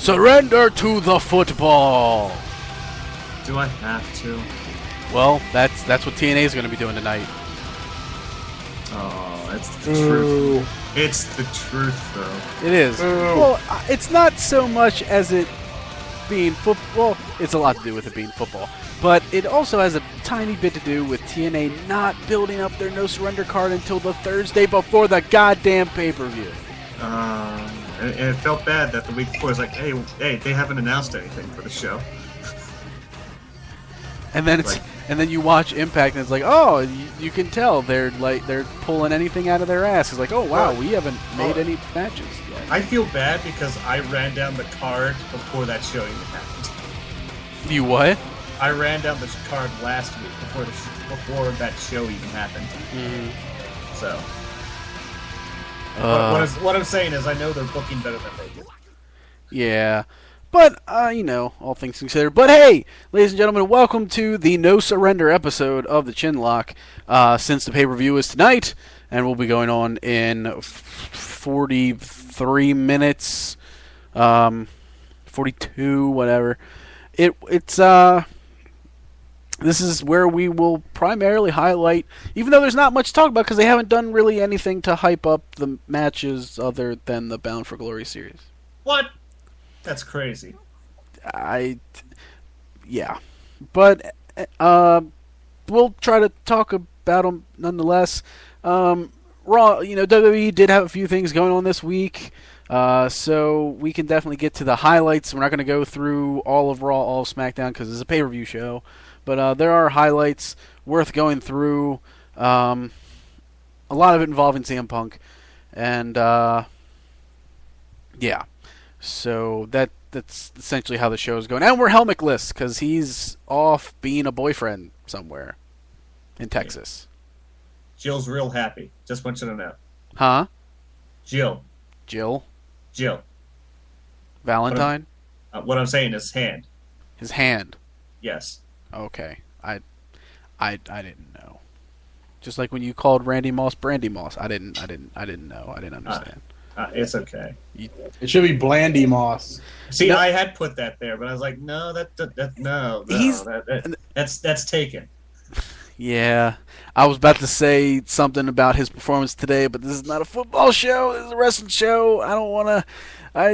Surrender to the football. Do I have to? Well, that's what TNA is going to be doing tonight. Oh, it's the truth. It's the truth, though. It is. Well, it's not so much as it being football. It's a lot to do with it being football. But it also has a tiny bit to do with TNA not building up their No Surrender card until the Thursday before the goddamn pay-per-view. And it felt bad that the week before it's like, hey, they haven't announced anything for the show. And then then you watch Impact and it's like, oh, you can tell they're pulling anything out of their ass. It's like, oh wow, we haven't made any matches yet. I feel bad because I ran down the card before that show even happened. You what? I ran down the card last week before that show even happened. Mm-hmm. So, what I'm saying is, I know they're booking better than they do. Yeah, but all things considered. But hey, ladies and gentlemen, welcome to the No Surrender episode of the Chinlock. Since the pay-per-view is tonight, and we'll be going on in 43 minutes, 42, whatever. This is where we will primarily highlight, even though there's not much to talk about because they haven't done really anything to hype up the matches other than the Bound for Glory series. What? That's crazy. Yeah. But we'll try to talk about them nonetheless. Raw, WWE did have a few things going on this week. So we can definitely get to the highlights. We're not going to go through all of Raw, all of SmackDown because it's a pay-per-view show. But there are highlights worth going through. A lot of it involving CM Punk. And, yeah. So that's essentially how the show is going. And we're helmetless because he's off being a boyfriend somewhere in Texas. Jill's real happy. Just want you to know. Huh? Jill. Valentine? What I'm saying is hand. His hand. Yes. Okay. I didn't know. Just like when you called Randy Moss Brandy Moss. I didn't know. I didn't understand. It's okay. It should be Blandy Moss. See, I had put that there, but I was like, no, that's taken. Yeah, I was about to say something about his performance today, but this is not a football show. This is a wrestling show. I don't want to. I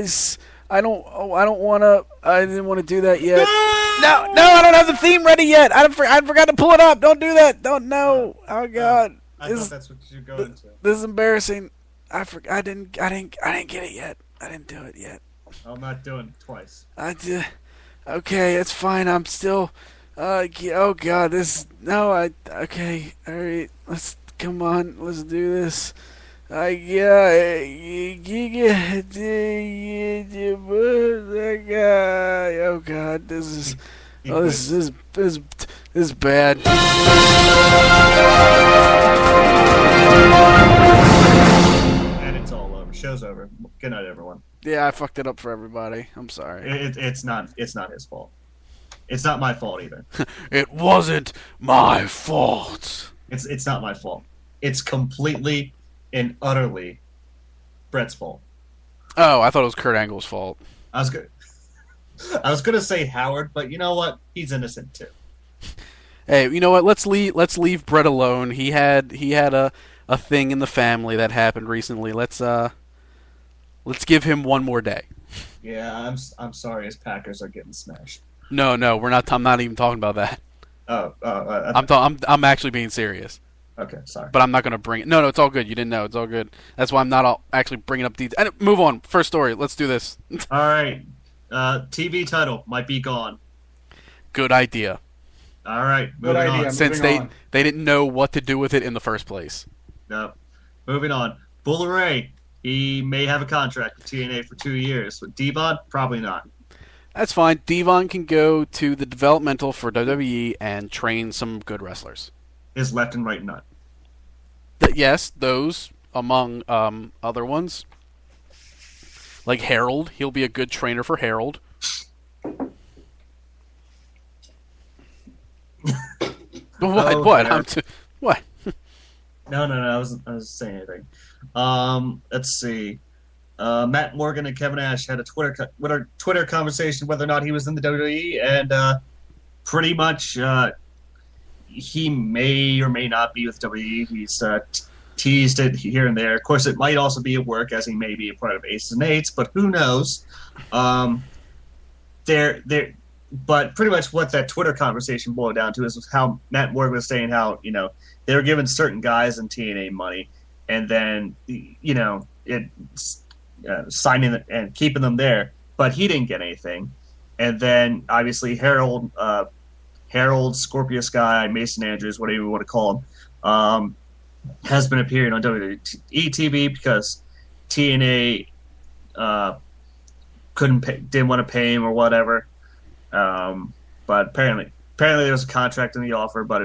didn't want to do that yet. No, I don't have the theme ready yet. I forgot to pull it up. Don't do that. Don't know. Oh God. I thought that's what you're going to. This is embarrassing. I didn't get it yet. I didn't do it yet. I'm not doing it twice. I did. Okay, it's fine. I'm still. Oh God, okay, all right. Come on. Let's do this. Oh God, this is bad. And it's all over. Show's over. Good night, everyone. Yeah, I fucked it up for everybody. I'm sorry. It's not his fault. It's not my fault either. It wasn't my fault. It's not my fault. It's completely and utterly Brett's fault. Oh, I thought it was Kurt Angle's fault. I was gonna say Howard, but you know what? He's innocent too. Hey, you know what? Let's leave Brett alone. He had a thing in the family that happened recently. Let's give him one more day. Yeah, I'm sorry. His Packers are getting smashed. No, we're not. I'm not even talking about that. I'm actually being serious. Okay, sorry. But I'm not going to bring it. No, it's all good. You didn't know. It's all good. That's why I'm not actually bringing up these. And move on. First story. Let's do this. All right. TV title might be gone. Good idea. All right. Good idea. On. Since they didn't know what to do with it in the first place. No. Moving on. Bully Ray. He may have a contract with TNA for 2 years. With Devon, probably not. That's fine. Devon can go to the developmental for WWE and train some good wrestlers. His left and right nut. Yes, those among other ones. Like Harold. He'll be a good trainer for Harold. What? Oh, What? No. I wasn't saying anything. Let's see. Matt Morgan and Kevin Nash had a Twitter conversation whether or not he was in the WWE, and pretty much he may or may not be with WWE. He's teased it here and there. Of course, it might also be at work, as he may be a part of Aces and Eights, but who knows? But pretty much what that Twitter conversation boiled down to is how Matt Morgan was saying how they were giving certain guys in TNA money, and then signing and keeping them there, but he didn't get anything. And then obviously Harold, Scorpio Sky, Mason Andrews, whatever you want to call him, has been appearing on WWE TV because TNA didn't want to pay him or whatever. But apparently there was a contract in the offer, but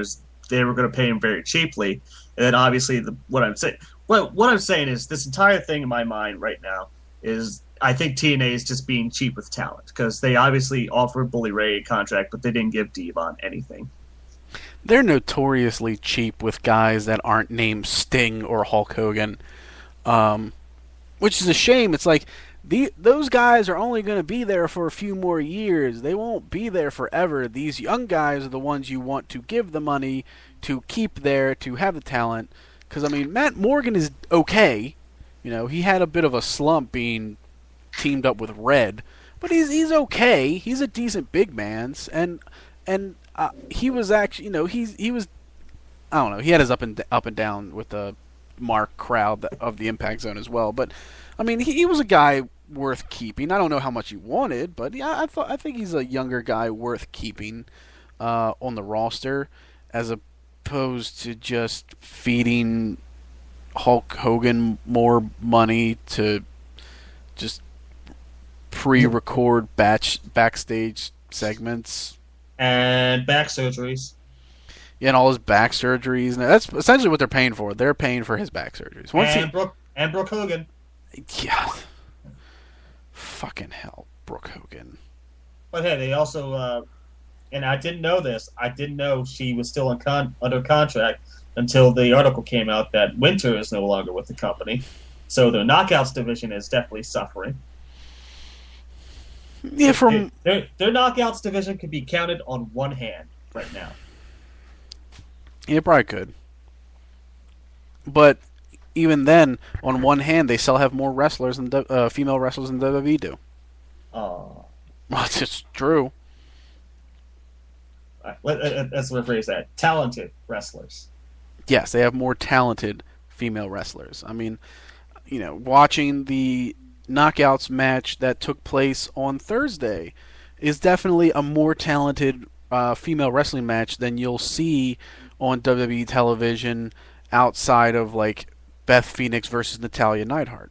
they were going to pay him very cheaply. And then obviously what I'm saying is this entire thing in my mind right now is I think TNA is just being cheap with talent because they obviously offered Bully Ray a contract, but they didn't give Devon anything. They're notoriously cheap with guys that aren't named Sting or Hulk Hogan, which is a shame. It's like those guys are only going to be there for a few more years. They won't be there forever. These young guys are the ones you want to give the money to keep there, to have the talent. Because, I mean, Matt Morgan is okay. He had a bit of a slump being teamed up with Red, but he's okay. He's a decent big man, and he was actually, he was, I don't know, he had his up and down with the Mark crowd of the Impact Zone as well. But I mean, he was a guy worth keeping. I don't know how much he wanted, but yeah, I think he's a younger guy worth keeping on the roster, as opposed to just feeding Hulk Hogan more money to just pre-record backstage segments and back surgeries. Yeah, and all his back surgeries. Now, that's essentially what they're paying for. They're paying for his back surgeries. Brooke Hogan. Yeah. Fucking hell, Brooke Hogan. But hey, they also, and I didn't know this. I didn't know she was still under contract until the article came out that Winter is no longer with the company. So the Knockouts division is definitely suffering. Yeah, their Knockouts division could be counted on one hand right now. Yeah, probably could. But even then, on one hand, they still have more wrestlers than female wrestlers than WWE do. Oh, well, it's true. Let's rephrase that. Talented wrestlers. Yes, they have more talented female wrestlers. I mean, watching the Knockouts match that took place on Thursday is definitely a more talented female wrestling match than you'll see on WWE television outside of like Beth Phoenix versus Natalya Neidhart.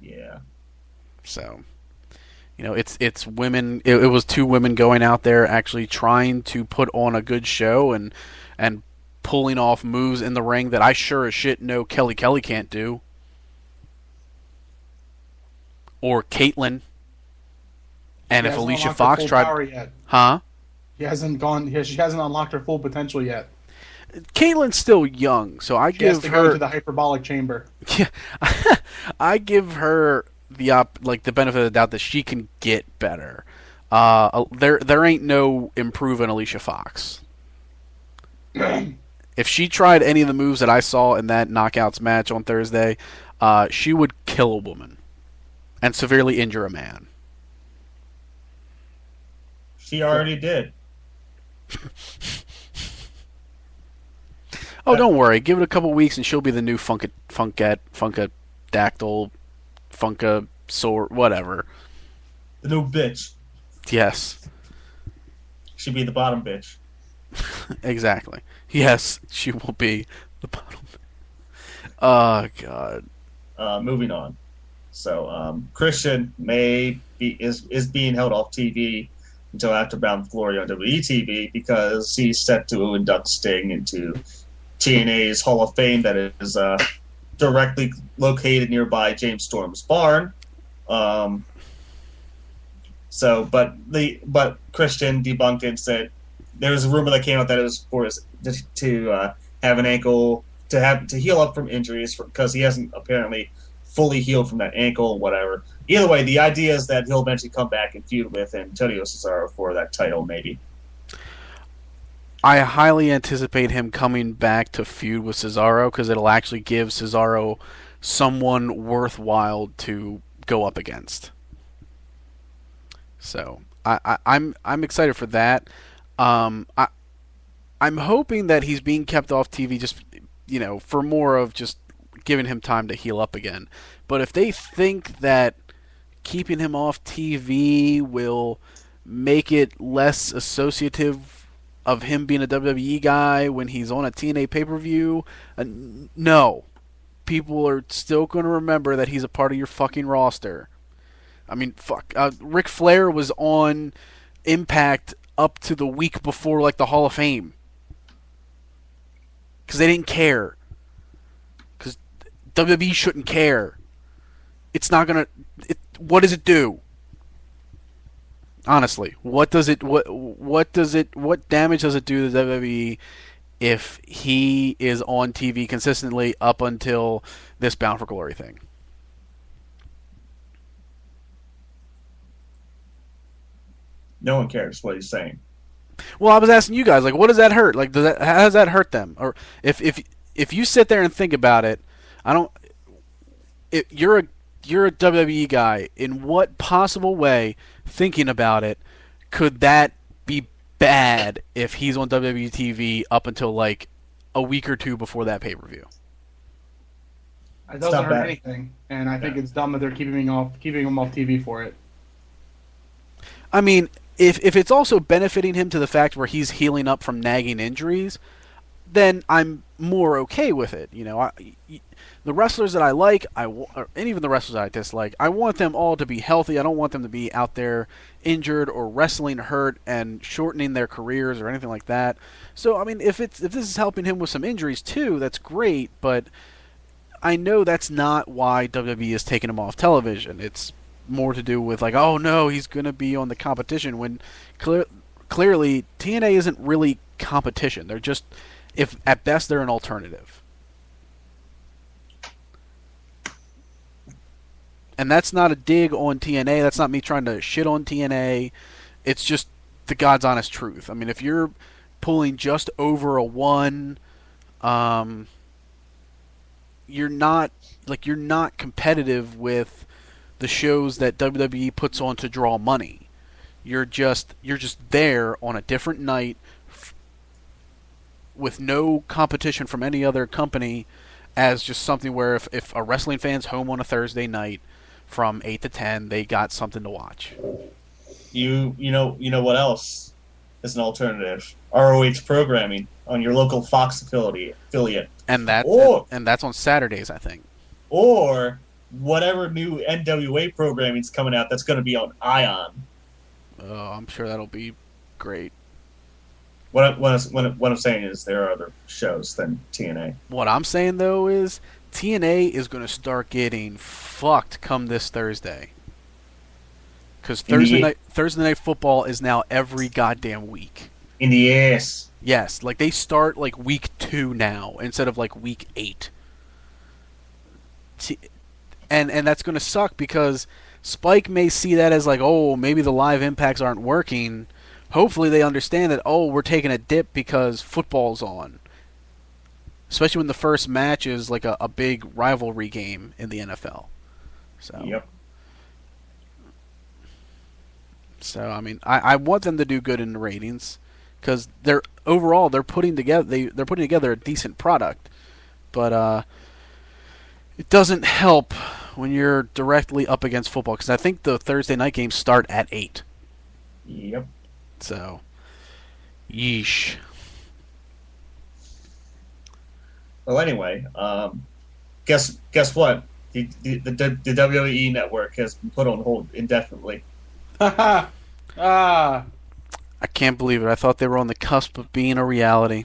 Yeah. So, it's women. It was two women going out there actually trying to put on a good show and pulling off moves in the ring that I sure as shit know Kelly can't do. Or Caitlyn. And if Alicia Fox tried, yet. Huh? She hasn't unlocked her full potential yet. Caitlyn's still young, so I give has to go to the hyperbolic chamber. Yeah, I give her the benefit of the doubt that she can get better. There ain't no improving Alicia Fox. If she tried any of the moves that I saw in that Knockouts match on Thursday, she would kill a woman and severely injure a man. She already did. Oh, don't worry. Give it a couple weeks and she'll be the new Funkadactyl, Funkasaur, whatever. The new bitch. Yes. She'll be the bottom bitch. Exactly. Yes, she will be the bottom. Oh, God. Moving on. So, Christian is being held off TV until after Bound for Glory on WETV because he's set to induct Sting into TNA's Hall of Fame that is directly located nearby James Storm's barn. But Christian debunked it and said there was a rumor that came out that it was to have an ankle to heal up from injuries because he hasn't apparently fully healed from that ankle or whatever. Either way, the idea is that he'll eventually come back and feud with Antonio Cesaro for that title, maybe. I highly anticipate him coming back to feud with Cesaro because it'll actually give Cesaro someone worthwhile to go up against. So I'm excited for that. I I'm hoping that he's being kept off TV just for more of just giving him time to heal up again. But if they think that keeping him off TV will make it less associative of him being a WWE guy when he's on a TNA pay-per-view, no. People are still going to remember that he's a part of your fucking roster. I mean, fuck. Ric Flair was on Impact up to the week before, like, the Hall of Fame. Because they didn't care. Because WWE shouldn't care. It's not going to... What does it do? Honestly, what damage does it do to WWE if he is on TV consistently up until this Bound for Glory thing? No one cares what he's saying. Well, I was asking you guys, like, what does that hurt? Like, how does that hurt them? Or if you sit there and think about it, I don't. You're a WWE guy. In what possible way, thinking about it, could that be bad if he's on WWE TV up until like a week or two before that pay-per-view? It doesn't hurt anything, and I think it's dumb that they're keeping him off TV for it. I mean, if it's also benefiting him to the fact where he's healing up from nagging injuries, then I'm more okay with it. The wrestlers that I like, and even the wrestlers I dislike, I want them all to be healthy. I don't want them to be out there injured or wrestling hurt and shortening their careers or anything like that. So, I mean, if this is helping him with some injuries too, that's great. But I know that's not why WWE is taking him off television. It's more to do with like, oh no, he's going to be on the competition when clearly TNA isn't really competition. They're just, if at best, they're an alternative. And that's not a dig on TNA. That's not me trying to shit on TNA. It's just the God's honest truth. I mean, if you're pulling just over a 1, you're not competitive with the shows that WWE puts on to draw money. You're just there on a different night with no competition from any other company, as just something where if a wrestling fan's home on a Thursday night from 8 to 10, they got something to watch. You know what else is an alternative? ROH programming on your local Fox affiliate. And that's on Saturdays, I think. Or whatever new NWA programming's coming out that's going to be on Ion. Oh, I'm sure that'll be great. What I'm saying is there are other shows than TNA. What I'm saying, though, is TNA is going to start getting fucked come this Thursday. Because Thursday night football is now every goddamn week. In the ass. Yes, like they start like week 2 now instead of like week 8. And that's going to suck because Spike may see that as like, oh, maybe the live impacts aren't working. Hopefully they understand that, oh, we're taking a dip because football's on. Especially when the first match is like a big rivalry game in the NFL. So. Yep. So I mean, I want them to do good in the ratings because they're putting together a decent product, but it doesn't help when you're directly up against football because I think the Thursday night games start at 8. Yep. So, yeesh. Well, anyway, guess what? The WWE network has been put on hold indefinitely. I can't believe it. I thought they were on the cusp of being a reality.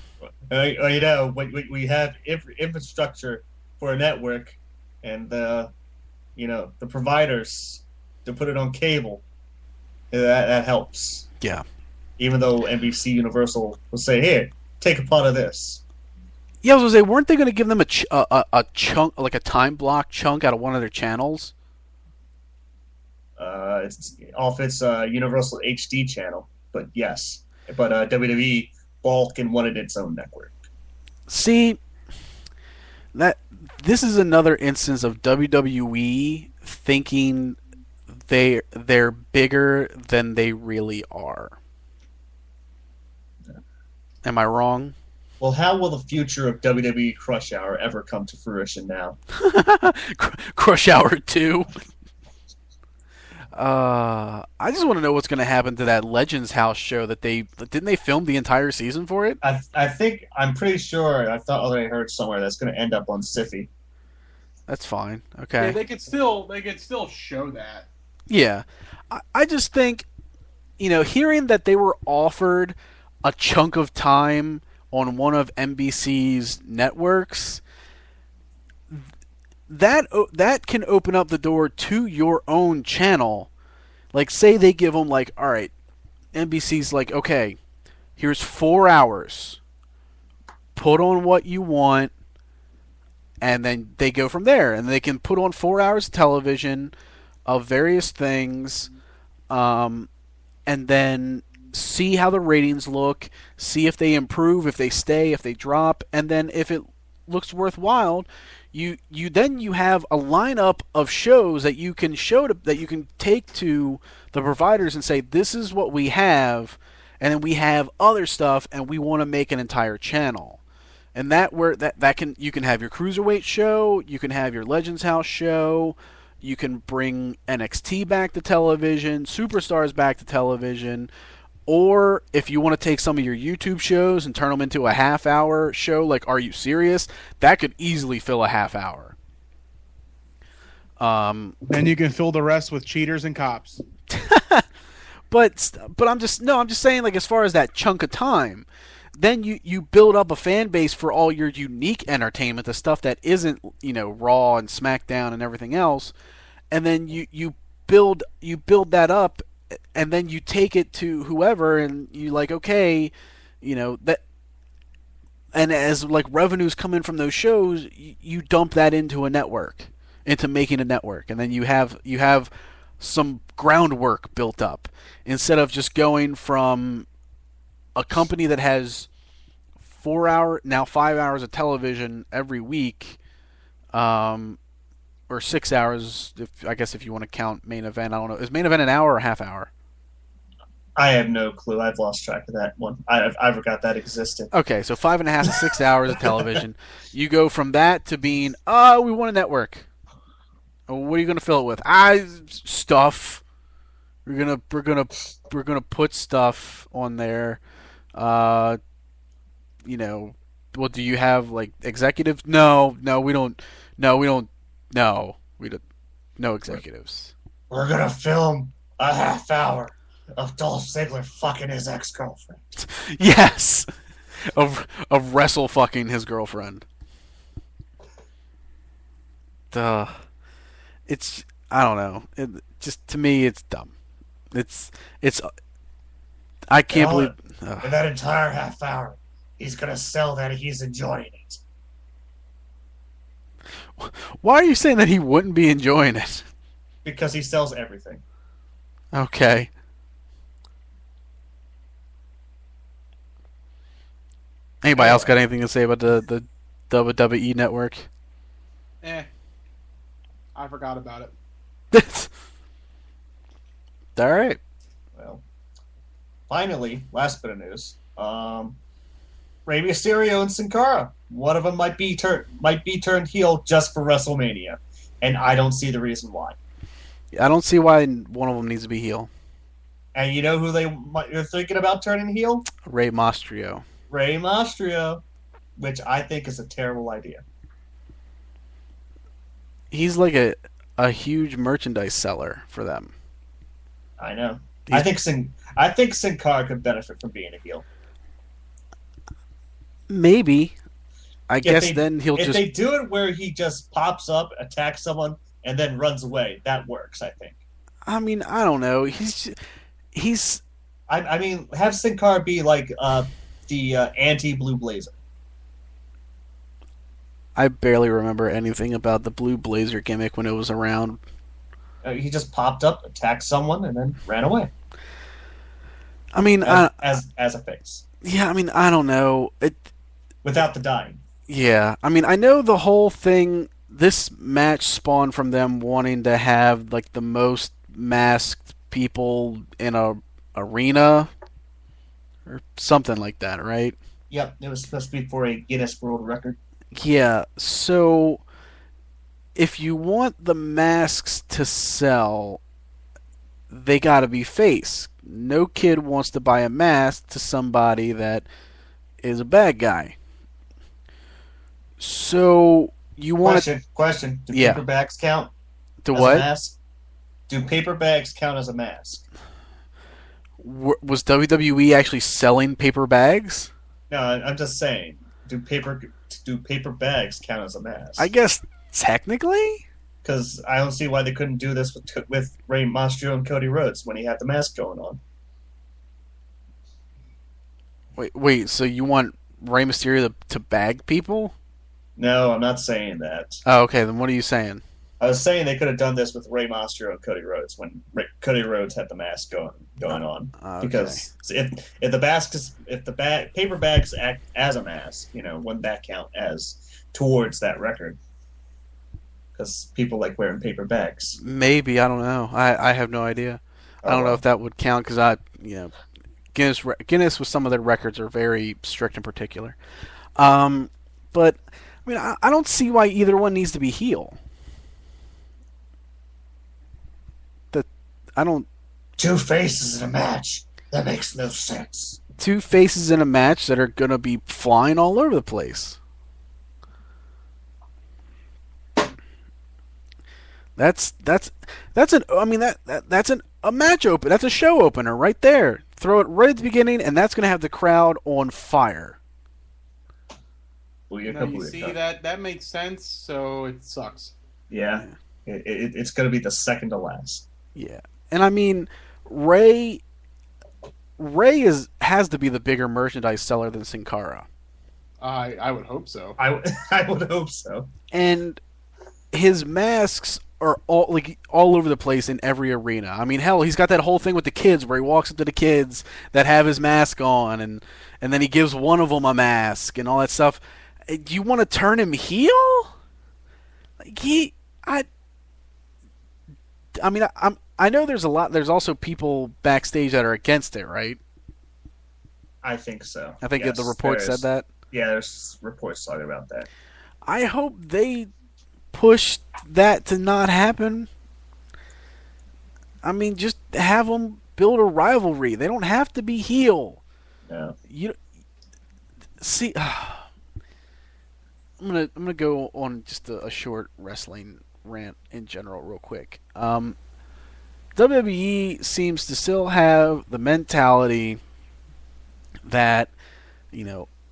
We have infrastructure for a network, and the providers to put it on cable. That helps. Yeah. Even though NBC Universal will say, "Here, take a part of this." Yeah, I was gonna say, weren't they going to give them a chunk, like a time block chunk out of one of their channels? It's off its Universal HD channel, but yes, but WWE bulk and wanted its own network. See, that this is another instance of WWE thinking they're bigger than they really are. Am I wrong? Well, how will the future of WWE Crush Hour ever come to fruition now? Crush Hour 2. I just want to know what's going to happen to that Legends House show that they film the entire season for it. I think I'm pretty sure I thought I heard somewhere that's going to end up on Syfy. That's fine. Yeah, Okay. they could still show that. Yeah. I just think, hearing that they were offered a chunk of time on one of NBC's networks, that can open up the door to your own channel. Like, say they give them, like, all right, NBC's like, okay, here's 4 hours. Put on what you want, and then they go from there. And they can put on 4 hours of television of various things, and then see how the ratings look, see if they improve, if they stay, if they drop, and then if it looks worthwhile, you have a lineup of shows that you can that you can take to the providers and say, this is what we have, and then we have other stuff, and we want to make an entire channel. And that can, you can have your cruiserweight show, you can have your Legends House show, you can bring NXT back to television, Superstars back to television, or if you want to take some of your YouTube shows and turn them into a half-hour show, like Are You Serious? That could easily fill a half hour. Then you can fill the rest with cheaters and cops. But I'm just saying, like, as far as that chunk of time, then you build up a fan base for all your unique entertainment, the stuff that isn't, Raw and SmackDown and everything else, and then you build that up, and then you take it to whoever, and you like, okay, that, and as like revenues come in from those shows, you dump that into a network, into making a network, and then you have some groundwork built up instead of just going from a company that has 5 hours of television every week, or 6 hours, I guess if you want to count main event. I don't know. Is main event an hour or a half hour? I have no clue. I've lost track of that one. I forgot that existed. Okay, so 5.5 to 6 hours of television. You go from that to being, we want a network. What are you gonna fill it with? Stuff. We're gonna put stuff on there. Well, do you have like executives? No, we don't. No, we don't. No, we don't. No executives. We're gonna film a half hour of Dolph Ziggler fucking his ex-girlfriend. Yes, of wrestle fucking his girlfriend. Duh. It's, I don't know. Just to me, it's dumb. It's I can't believe. In that entire half hour, he's gonna sell that he's enjoying it. Why are you saying that he wouldn't be enjoying it? Because he sells everything. Okay. Anybody else got anything to say about the WWE network? I forgot about it. All right. Well, finally, last bit of news. Rey Mysterio and Sin Cara. One of them might be turned heel just for WrestleMania, and I don't see the reason why. I don't see why one of them needs to be heel. And you know who they're thinking about turning heel? Rey Mysterio. Rey Mysterio, which I think is a terrible idea. He's like a huge merchandise seller for them. I know. I think Sin Cara could benefit from being a heel. Maybe. I guess then he'll if just... they do it where he just pops up, attacks someone, and then runs away, that works, I think. I mean, I don't know. He's... I mean, have Sin Cara be like the anti-Blue Blazer. I barely remember anything about the blue blazer gimmick when it was around. He just popped up, attacked someone, and then ran away I mean, as a face yeah, I mean, I don't know. without the dying. Yeah, I mean, I know the whole thing. This match spawned from them wanting to have like the most masked people in a arena or something like that, right? Yep, it was supposed to be for a Guinness World Record. Yeah. So if you want the masks to sell, they got to be face. No kid wants to buy a mask to somebody that is a bad guy. So you want Question. Do Yeah. paper bags count to as what? a mask? Do paper bags count as a mask? Was WWE actually selling paper bags? No, I'm just saying. Do paper bags count as a mask? I guess technically. Because I don't see why they couldn't do this with Rey Mysterio and Cody Rhodes when he had the mask going on. Wait. So you want Rey Mysterio to bag people? No, I'm not saying that. Oh, okay. Then what are you saying? I was saying they could have done this with Rey Mysterio and Cody Rhodes when Cody Rhodes had the mask going on. Okay. Because if the paper bags act as a mask, wouldn't that count as towards that record? Because people like wearing paper bags. Maybe, I don't know. I have no idea. I don't know if that would count because Guinness with some of their records are very strict and particular. But I mean, I don't see why either one needs to be heel. I don't. Two faces in a match. That makes no sense. Two faces in a match that are gonna be flying all over the place. That's a match open. That's a show opener right there. Throw it right at the beginning, and that's gonna have the crowd on fire. Well, you see that makes sense. So it sucks. Yeah, it's gonna be the second to last. Yeah, and I mean, Ray has to be the bigger merchandise seller than Sin Cara. I would hope so. I would hope so. And his masks are all over the place in every arena. I mean, hell, he's got that whole thing with the kids where he walks up to the kids that have his mask on, and then he gives one of them a mask and all that stuff. Do you want to turn him heel? I know there's a lot. There's also people backstage that are against it, right? I think so. I think the report said that. Yeah, there's reports talking about that. I hope they push that to not happen. I mean, just have them build a rivalry. They don't have to be heel. No. You see. I'm gonna go on just a short wrestling rant in general, real quick. WWE seems to still have the mentality that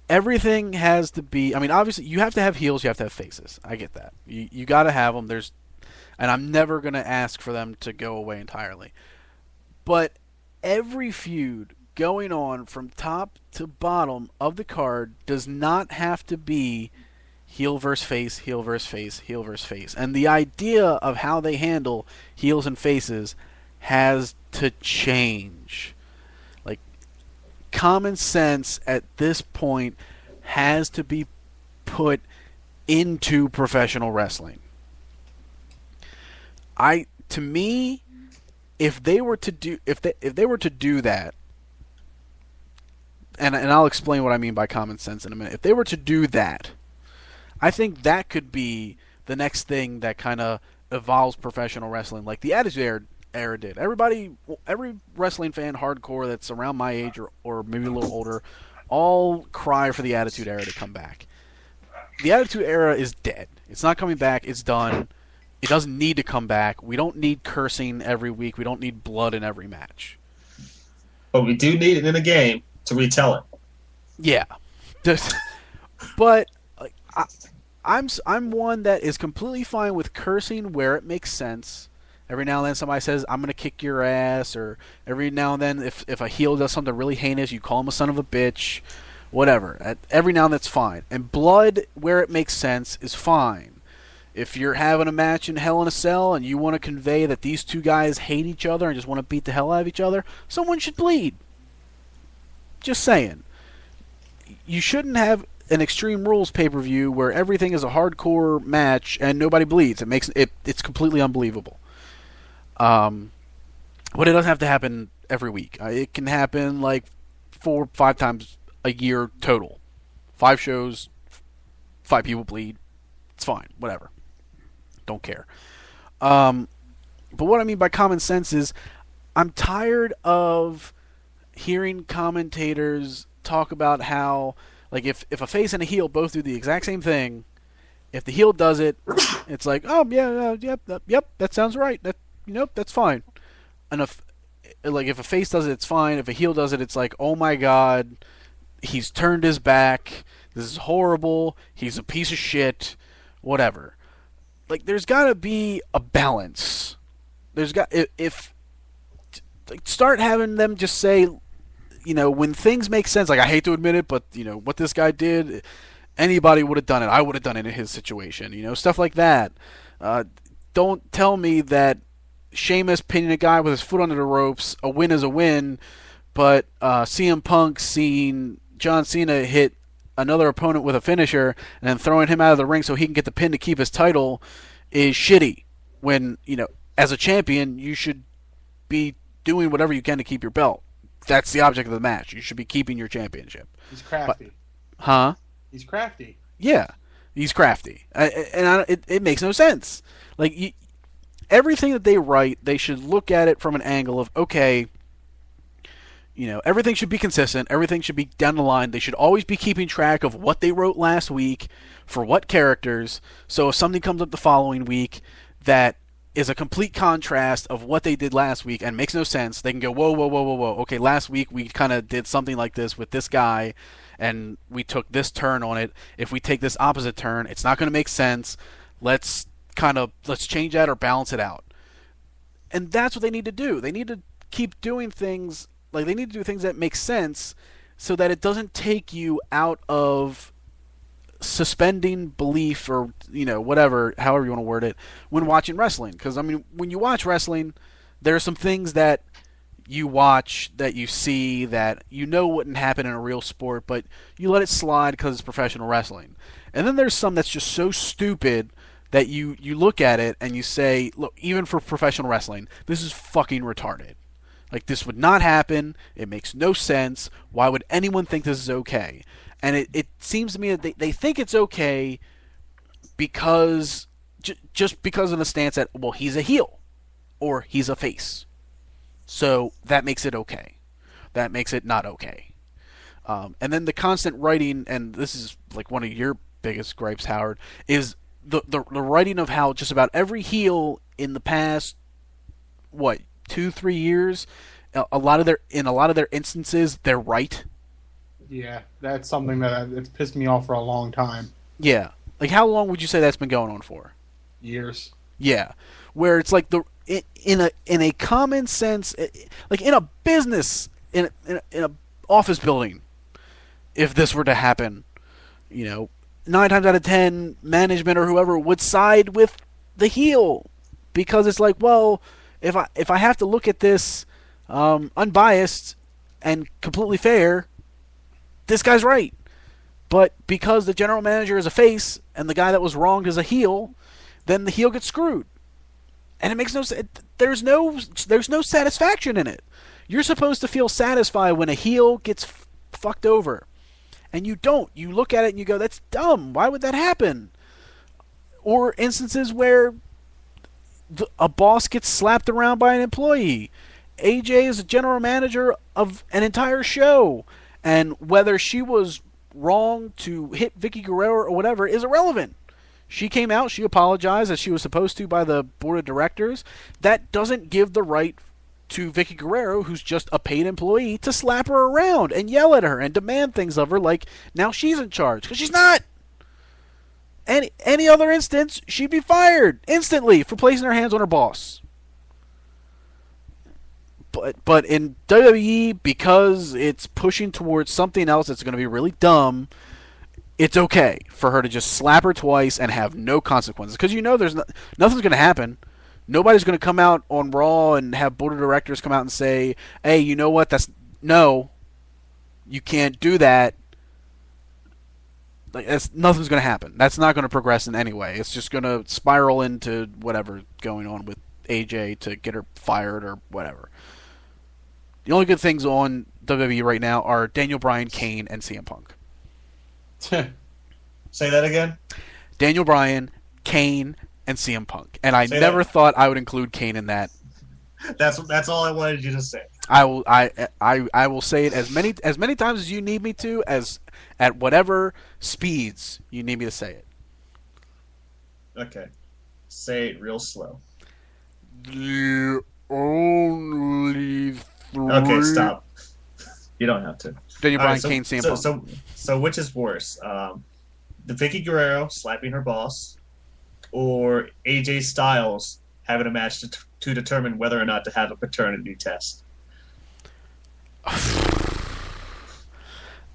everything has to be. I mean, obviously, you have to have heels, you have to have faces. I get that. You got to have them. And I'm never gonna ask for them to go away entirely. But every feud going on from top to bottom of the card does not have to be heel versus face, heel versus face, heel versus face. And the idea of how they handle heels and faces has to change. Like, common sense at this point has to be put into professional wrestling. To me, if they were to do that, and I'll explain what I mean by common sense in a minute. If they were to do that, I think that could be the next thing that kind of evolves professional wrestling, like the Attitude Era did. Every wrestling fan, hardcore that's around my age or maybe a little older, all cry for the Attitude Era to come back. The Attitude Era is dead. It's not coming back. It's done. It doesn't need to come back. We don't need cursing every week. We don't need blood in every match. But we do need it in a game to retell it. Yeah. But I'm one that is completely fine with cursing where it makes sense. Every now and then somebody says, I'm going to kick your ass, or every now and then if a heel does something really heinous, you call him a son of a bitch, whatever. Every now and then that's fine. And blood, where it makes sense, is fine. If you're having a match in Hell in a Cell and you want to convey that these two guys hate each other and just want to beat the hell out of each other, someone should bleed. Just saying. You shouldn't have an Extreme Rules pay-per-view where everything is a hardcore match and nobody bleeds. It's completely unbelievable. But it doesn't have to happen every week. It can happen like 4 or 5 times a year total. 5 shows, 5 people bleed. It's fine. Whatever. Don't care. But what I mean by common sense is I'm tired of hearing commentators talk about how, like, if a face and a heel both do the exact same thing, if the heel does it, it's like, oh yeah, yep, that sounds right. That's fine. And if a face does it, it's fine. If a heel does it, it's like, oh my god, he's turned his back. This is horrible. He's a piece of shit. Whatever. Like, there's got to be a balance. Start having them just say, when things make sense, like, I hate to admit it, but, what this guy did, anybody would have done it. I would have done it in his situation, stuff like that. Don't tell me that Sheamus pinning a guy with his foot under the ropes, a win is a win, but CM Punk seeing John Cena hit another opponent with a finisher and then throwing him out of the ring so he can get the pin to keep his title is shitty. When, as a champion, you should be doing whatever you can to keep your belt. That's the object of the match. You should be keeping your championship. He's crafty. Huh? He's crafty. Yeah, he's crafty. It makes no sense. Like, everything that they write, they should look at it from an angle of, okay, everything should be consistent. Everything should be down the line. They should always be keeping track of what they wrote last week for what characters. So if something comes up the following week that is a complete contrast of what they did last week and makes no sense, they can go, whoa. Okay, last week we kind of did something like this with this guy, and we took this turn on it. If we take this opposite turn, it's not going to make sense. Let's change that or balance it out. And that's what they need to do. They need to keep doing things, like, they need to do things that make sense so that it doesn't take you out of suspending belief or, whatever, however you want to word it, when watching wrestling. Because, when you watch wrestling, there are some things that you watch, that you see, that wouldn't happen in a real sport, but you let it slide because it's professional wrestling. And then there's some that's just so stupid that you look at it and you say, look, even for professional wrestling, this is fucking retarded. Like, this would not happen. It makes no sense. Why would anyone think this is okay? And it seems to me that they think it's okay because just because of the stance that, well, he's a heel or he's a face. So that makes it okay. That makes it not okay. And then the constant writing, and this is like one of your biggest gripes, Howard, is the writing of how just about every heel in the past, 2-3 years, in a lot of their instances, they're right. Yeah, that's something that it's pissed me off for a long time. Yeah, like, how long would you say that's been going on for? Years. Yeah, where it's like in a common sense, like in a business, in a office building, if this were to happen, 9 times out of 10, management or whoever would side with the heel, because it's like, well, if I have to look at this unbiased and completely fair, this guy's right. But because the general manager is a face and the guy that was wronged is a heel, then the heel gets screwed. And it makes no sense. There's no satisfaction in it. You're supposed to feel satisfied when a heel gets fucked over. And you don't. You look at it and you go, that's dumb. Why would that happen? Or instances where a boss gets slapped around by an employee. AJ is a general manager of an entire show. And whether she was wrong to hit Vicky Guerrero or whatever is irrelevant. She came out, she apologized as she was supposed to by the board of directors. That doesn't give the right to Vicky Guerrero, who's just a paid employee, to slap her around and yell at her and demand things of her like now she's in charge. Because she's not. Any other instance, she'd be fired instantly for placing her hands on her boss. But in WWE, because it's pushing towards something else that's going to be really dumb, it's okay for her to just slap her twice and have no consequences. Because there's nothing's going to happen. Nobody's going to come out on Raw and have board of directors come out and say, "Hey, you know what? No, you can't do that." Like, nothing's going to happen. That's not going to progress in any way. It's just going to spiral into whatever's going on with AJ to get her fired or whatever. The only good things on WWE right now are Daniel Bryan, Kane, and CM Punk. Say that again. Daniel Bryan, Kane, and CM Punk. And I never thought I would include Kane in that. That's all I wanted you to say. I will say it as many times as you need me to, as at whatever speeds you need me to say it. Okay. Say it real slow. The only three... Okay, stop. You don't have to. Daniel Bryan, Kane, CM Punk. So which is worse? The Vicky Guerrero slapping her boss, or AJ Styles having a match to determine whether or not to have a paternity test?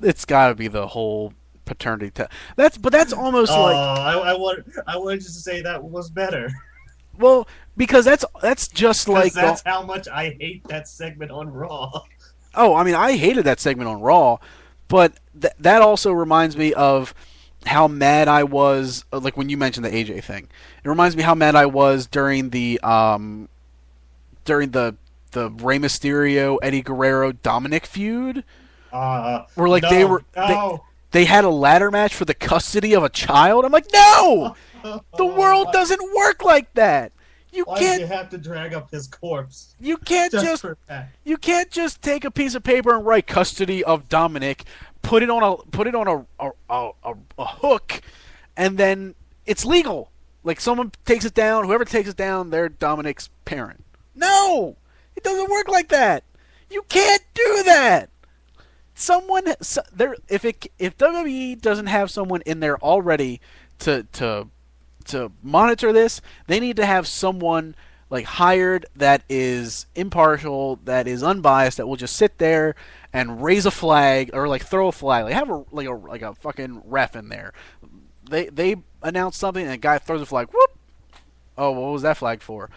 It's got to be the whole paternity test. That's almost like... I wanted you to say that was better. Well, because that's just like... That's how much I hate that segment on Raw. Oh, I mean, I hated that segment on Raw, but that also reminds me of how mad I was, like when you mentioned the AJ thing. It reminds me how mad I was during the Rey Mysterio, Eddie Guerrero, Dominic feud, where like they had a ladder match for the custody of a child. I'm like, no, the world doesn't work like that. Why did you have to drag up his corpse? You can't just take a piece of paper and write custody of Dominic, put it on a hook, and then it's legal. Like someone takes it down, whoever takes it down, they're Dominic's parent. No, it doesn't work like that. You can't do that. If WWE doesn't have someone in there already to monitor this, they need to have someone like hired that is impartial, that is unbiased, that will just sit there and raise a flag or like throw a flag, like have a fucking ref in there. They announce something and a guy throws a flag. Whoop! Oh, what was that flag for?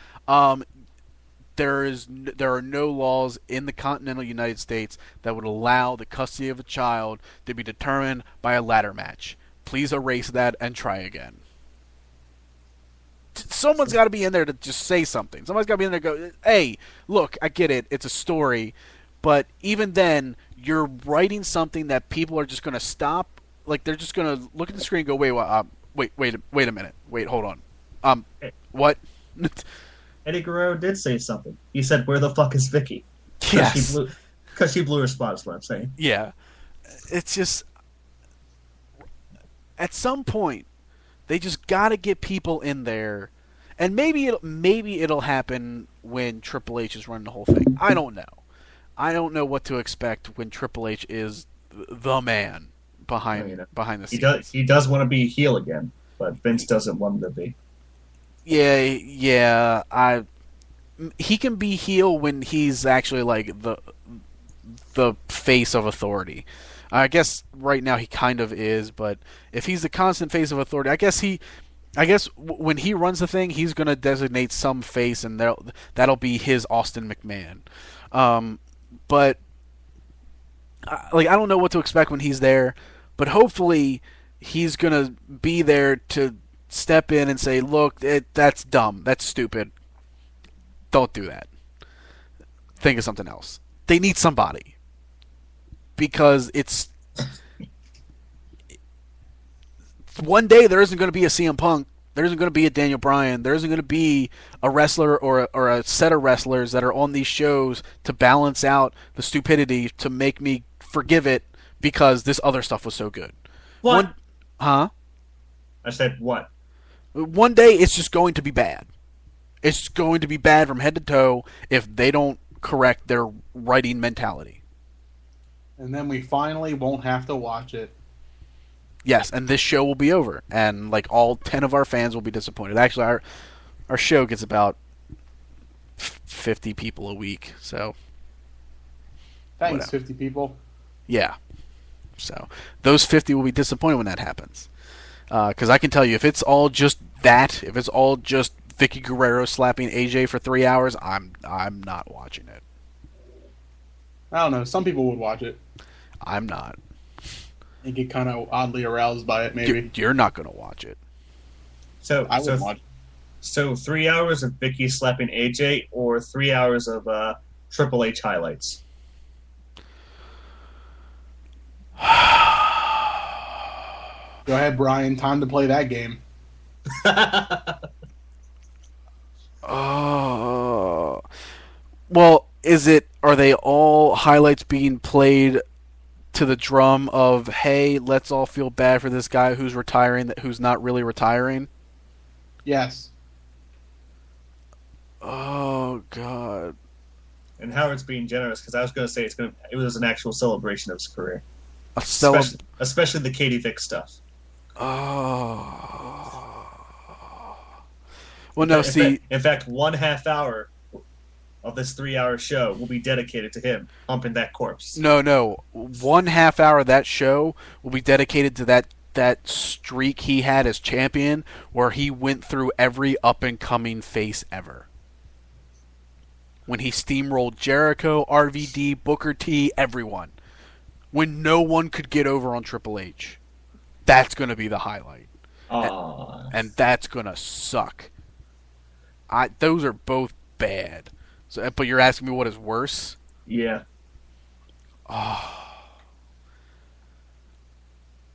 There are no laws in the continental United States that would allow the custody of a child to be determined by a ladder match. Please erase that and try again. Someone's got to be in there to just say something. Somebody's got to be in there and go, hey, look, I get it. It's a story. But even then, you're writing something that people are just going to stop. Like, they're just going to look at the screen and go, wait a minute. Wait, hold on. What? Eddie Guerrero did say something. He said, where the fuck is Vicky? Yes. Because she blew her spot, is what I'm saying. Yeah. It's just... At some point, they just got to get people in there, and maybe it'll happen when Triple H is running the whole thing. I don't know. I don't know what to expect when Triple H is the man behind the scenes. He does want to be heel again, but Vince doesn't want him to be. Yeah. He can be heel when he's actually like the face of authority. I guess right now he kind of is, but if he's the constant face of authority, I guess when he runs the thing, he's going to designate some face, and that'll be his Austin McMahon. But I don't know what to expect when he's there, but hopefully he's going to be there to step in and say, look, that's dumb, that's stupid. Don't do that. Think of something else. They need somebody. Because it's one day there isn't going to be a CM Punk, there isn't going to be a Daniel Bryan, there isn't going to be a wrestler or a set of wrestlers that are on these shows to balance out the stupidity to make me forgive it because this other stuff was so good. What? I said what? One day it's just going to be bad. It's going to be bad from head to toe if they don't correct their writing mentality. And then we finally won't have to watch it. Yes, and this show will be over, and like all 10 of our fans will be disappointed. Actually, our show gets about 50 people a week, so Thanks, whatever. 50 people. Yeah. So those 50 will be disappointed when that happens. Because I can tell you, if it's all just that, if it's all just Vicky Guerrero slapping AJ for 3 hours, I'm not watching it. I don't know. Some people would watch it I'm not. and get kind of oddly aroused by it. Maybe You're not going to watch it. So I so would watch. so 3 hours of Vicky slapping AJ or 3 hours of Triple H highlights. Go ahead, Brian. Time to play that game. Oh. Well, are they all highlights being played to the drum of, hey, let's all feel bad for this guy who's retiring, who's not really retiring? Yes. Oh, God. And Howard's being generous because I was going to say it was an actual celebration of his career, A especially the Katie Vick stuff. Oh. Well, no, In fact, 1/2 hour of this 3 hour show will be dedicated to him humping that corpse. No. 1/2 hour of that show will be dedicated to that streak he had as champion where he went through every up-and-coming face ever. When he steamrolled Jericho, RVD, Booker T, everyone. When no one could get over on Triple H. That's going to be the highlight. And that's going to suck. Those are both bad. So, but you're asking me what is worse? Yeah. Oh.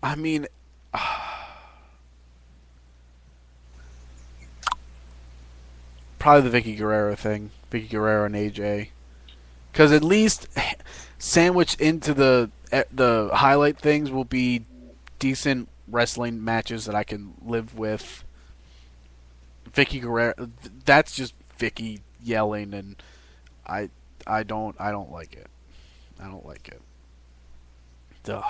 I mean, probably the Vicky Guerrero thing. Vicky Guerrero and AJ. Because at least sandwiched into the highlight things will be decent wrestling matches that I can live with. Vicky Guerrero, that's just Vicky yelling, and I don't like it. I don't like it. Duh.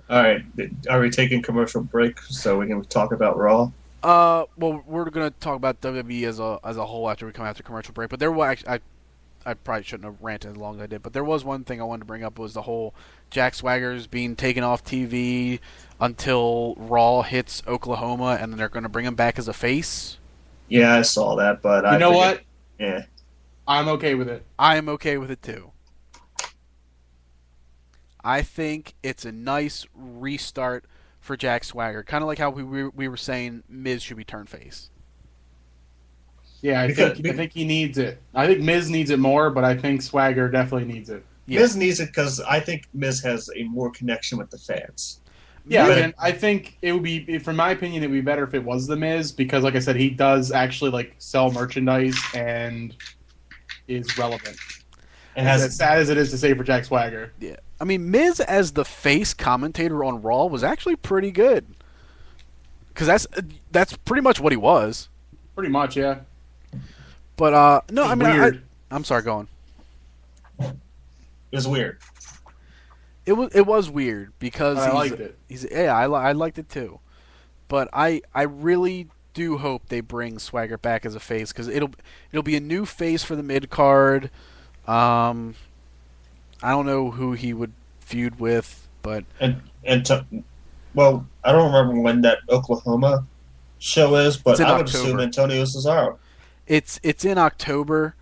All right. Are we taking commercial break so we can talk about Raw? Well, we're gonna talk about WWE as a whole after we come after commercial break. But there was actually, I probably shouldn't have ranted as long as I did. But there was one thing I wanted to bring up was the whole Jack Swagger's being taken off TV until Raw hits Oklahoma, and then they're gonna bring him back as a face. Yeah, I saw that, but You know what? Yeah. I'm okay with it. I am okay with it too. I think it's a nice restart for Jack Swagger, kind of like how we were saying Miz should be turned face. Yeah, I think he needs it. I think Miz needs it more, but I think Swagger definitely needs it. Yeah. Miz needs it because I think Miz has a more connection with the fans. Yeah, and I think it would be, from my opinion, it would be better if it was the Miz because, like I said, he does actually like sell merchandise and is relevant. And as sad as it is to say for Jack Swagger. Yeah, I mean, Miz as the face commentator on Raw was actually pretty good because that's pretty much what he was. Pretty much, yeah. But no, I mean, weird. I'm sorry, go on. It was weird. It was weird because I liked it. I liked it too, but I really do hope they bring Swagger back as a face because it'll be a new face for the mid card. I don't know who he would feud with, but well, I don't remember when that Oklahoma show is, but I would assume Antonio Cesaro. It's in October.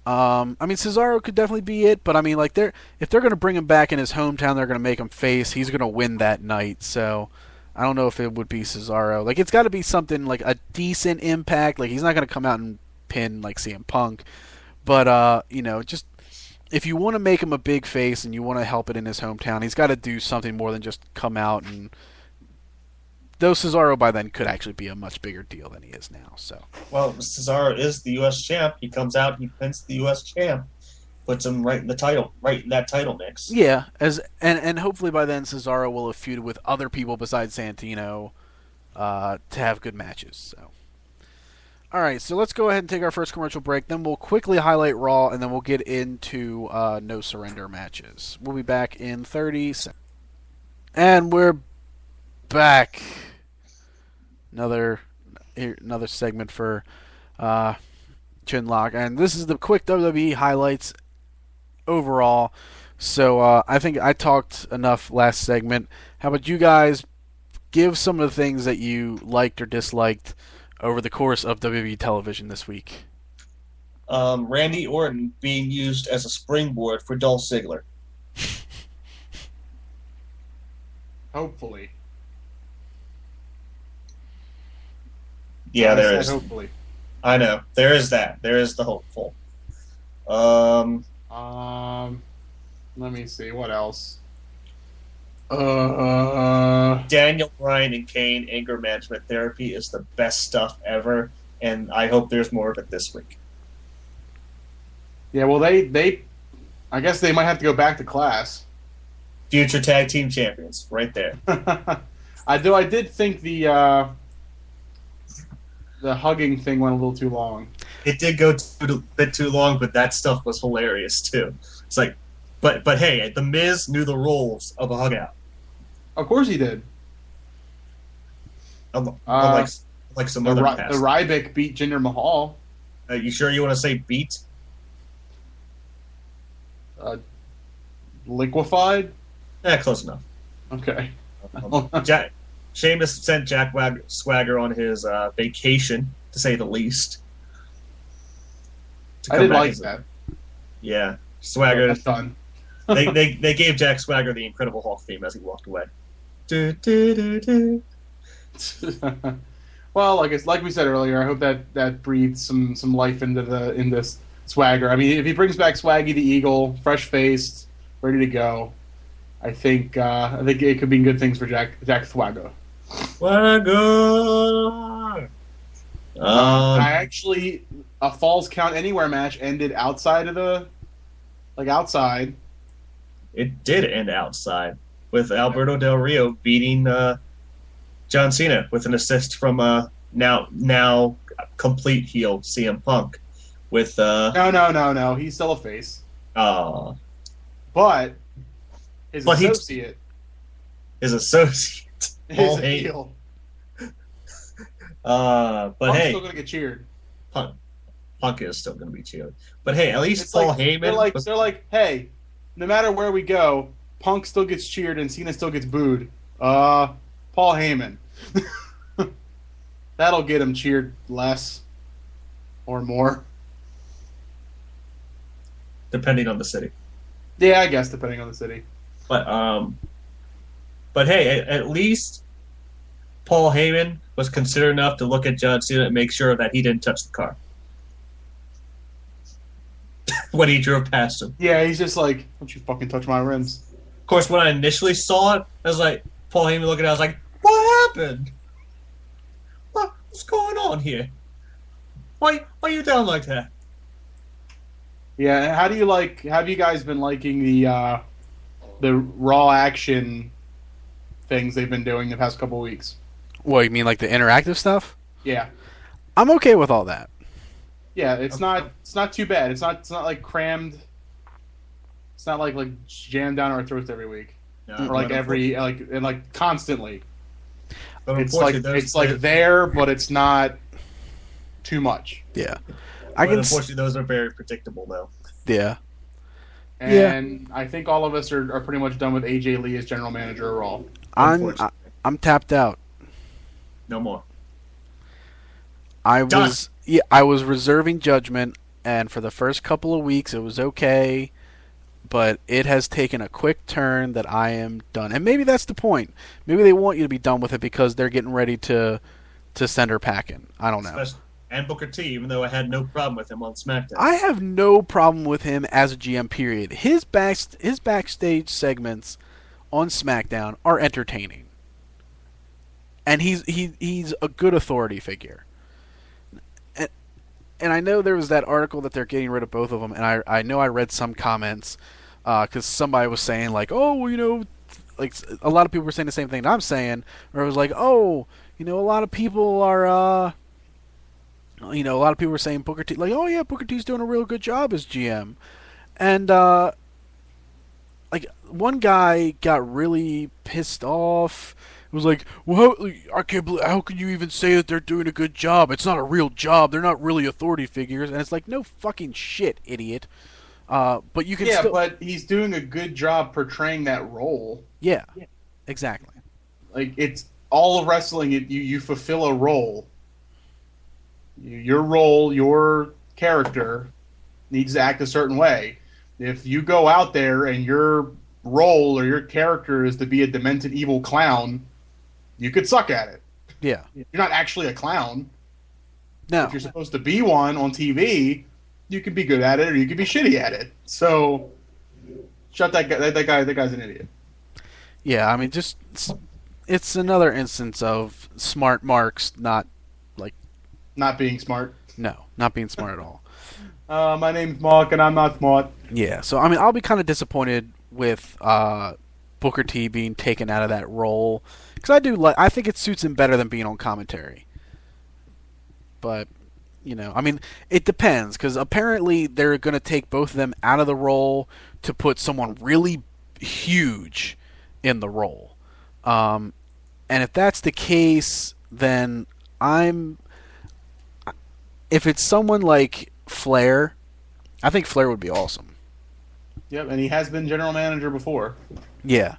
I mean, Cesaro could definitely be it, but I mean, like if they're going to bring him back in his hometown, they're going to make him face. He's going to win that night, so I don't know if it would be Cesaro. Like, it's got to be something like a decent impact. Like, he's not going to come out and pin like CM Punk, but just if you want to make him a big face and you want to help it in his hometown, he's got to do something more than just come out and. Though Cesaro by then could actually be a much bigger deal than he is now. So, well, Cesaro is the U.S. champ. He comes out, he pins the U.S. champ, puts him right in that title mix. Yeah, and hopefully by then Cesaro will have feuded with other people besides Santino to have good matches. So, all right, so let's go ahead and take our first commercial break. Then we'll quickly highlight Raw, and then we'll get into no surrender matches. We'll be back in 30 seconds, and we're back. Another segment for Chinlock, and this is the quick WWE highlights overall. So I think I talked enough last segment. How about you guys give some of the things that you liked or disliked over the course of WWE television this week? Randy Orton being used as a springboard for Dolph Ziggler. Hopefully. Yeah, there is. Hopefully. I know. There is that. There is the hopeful. Let me see. What else? Daniel Bryan and Kane anger management therapy is the best stuff ever, and I hope there's more of it this week. Yeah, well, they I guess they might have to go back to class. Future tag team champions, right there. I did think the hugging thing went a little too long. It did go a bit too long, but that stuff was hilarious too. It's like, but hey, the Miz knew the rules of a hug out. Of course he did. Like some other past. The Ryback beat Jinder Mahal. You sure you want to say beat? Liquefied? Close enough. Okay. Sheamus sent Jack Swagger on his vacation, to say the least. I did like that. Yeah, Swagger. That's done. they gave Jack Swagger the Incredible Hulk theme as he walked away. Do, do, do, do. Well, like we said earlier, I hope that breathes some life into this Swagger. I mean, if he brings back Swaggy the Eagle, fresh faced, ready to go, I think it could be good things for Jack Swagger. Swagger. A Falls Count Anywhere match ended outside of outside. It did end outside with Alberto Del Rio beating John Cena with an assist from now complete heel CM Punk. With No. He's still a face. But his associate is a heel. But Punk's hey, still gonna get cheered. Punk is still gonna be cheered. But hey, at least Paul Heyman. They're like, hey, no matter where we go, Punk still gets cheered and Cena still gets booed. Paul Heyman. That'll get him cheered less or more. Depending on the city. Yeah, I guess depending on the city. But hey, at least Paul Heyman was considerate enough to look at John Cena and make sure that he didn't touch the car when he drove past him. Yeah, he's just like, don't you fucking touch my rims. Of course, when I initially saw it, I was like, Paul Heyman looking at it, I was like, what happened? What's going on here? Why are you down like that? Yeah, have you guys been liking the Raw action things they've been doing the past couple of weeks? What, you mean like the interactive stuff? Yeah. I'm okay with all that. Yeah, it's not too bad. It's not like crammed. It's not like jammed down our throats every week. No, or like constantly. But It's like there, but it's not too much. Yeah. Unfortunately, those are very predictable, though. Yeah. And I think all of us are pretty much done with AJ Lee as general manager of Raw. I'm tapped out. No more. I was reserving judgment, and for the first couple of weeks it was okay, but it has taken a quick turn that I am done. And maybe that's the point. Maybe they want you to be done with it because they're getting ready to send her packing. I don't know. And Booker T, even though I had no problem with him on SmackDown. I have no problem with him as a GM, period. His backstage segments on SmackDown are entertaining. And he's a good authority figure. And I know there was that article that they're getting rid of both of them, and I know I read some comments because somebody was saying like, oh, well, like a lot of people were saying the same thing that I'm saying, or it was like, oh, a lot of people are, a lot of people were saying Booker T, like, oh yeah, Booker T's doing a real good job as GM, and like one guy got really pissed off. It was like, well, I can't believe, how can you even say that they're doing a good job? It's not a real job. They're not really authority figures. And it's like, no fucking shit, idiot. But you can Yeah, still, but he's doing a good job portraying that role. yeah, exactly. Like it's all of wrestling. You fulfill a role. Your role, your character needs to act a certain way. If you go out there and your role or your character is to be a demented evil clown, you could suck at it. Yeah. You're not actually a clown. No. If you're supposed to be one on TV, you could be good at it or you could be shitty at it. So, shut that guy. That guy's an idiot. Yeah, I mean, just it's another instance of smart marks not like Not being smart. not being smart at all. My name's Mark, and I'm not smart. Yeah, so I mean, I'll be kind of disappointed with Booker T being taken out of that role because I think it suits him better than being on commentary. But I mean, it depends because apparently they're going to take both of them out of the role to put someone really huge in the role. And if that's the case, then if it's someone like Flair, I think Flair would be awesome. Yep, and he has been general manager before. Yeah.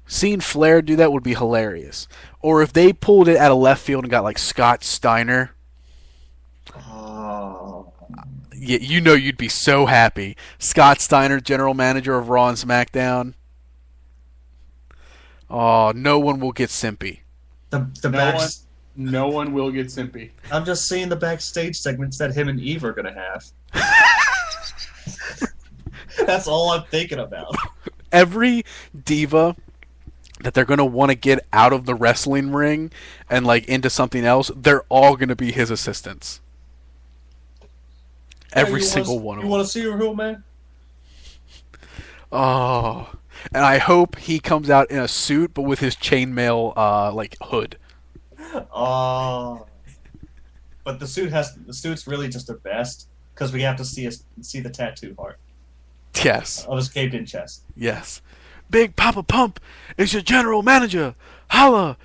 Seeing Flair do that would be hilarious. Or if they pulled it out of left field and got like Scott Steiner, Oh. yeah, you'd be so happy. Scott Steiner, general manager of Raw and SmackDown. Oh, no one will get simpy. No one will get simpy. I'm just seeing the backstage segments that him and Eve are gonna have. That's all I'm thinking about. Every diva that they're going to want to get out of the wrestling ring and like into something else, they're all going to be his assistants. Every single one of them. You want to see a real man? Oh, and I hope he comes out in a suit, but with his chainmail like hood. Oh, but the suit's really just a vest because we have to see the tattoo part Yes, of his caved-in chest. yes. Big Papa Pump is your general manager. Holla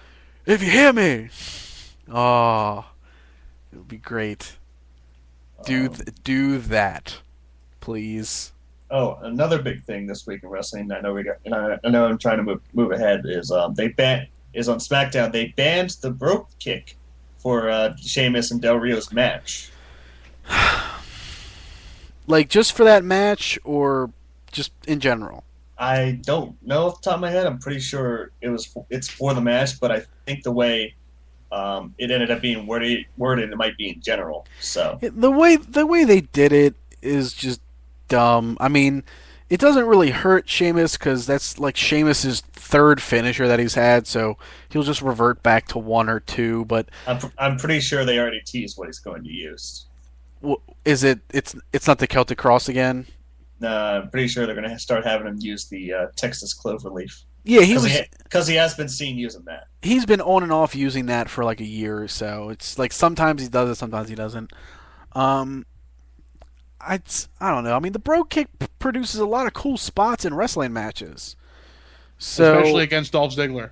if you hear me. Oh, it would be great. Do that, please. Oh, another big thing this week in wrestling. I know I'm trying to move ahead. Is on SmackDown. They banned the rope kick for Sheamus and Del Rio's match. Like just for that match, or just in general? I don't know off the top of my head. I'm pretty sure it's for the match, but I think the way it ended up being worded, it might be in general. So The way they did it is just dumb. I mean, it doesn't really hurt Sheamus because that's like Sheamus's third finisher that he's had, so he'll just revert back to one or two. But I'm pretty sure they already teased what he's going to use. Is it? It's not the Celtic Cross again. I'm pretty sure they're going to start having him use the Texas Cloverleaf. Yeah, because he has been seen using that. He's been on and off using that for like a year or so. It's like sometimes he does it, sometimes he doesn't. I don't know. I mean, the bro kick produces a lot of cool spots in wrestling matches. So, Especially against Dolph Ziggler.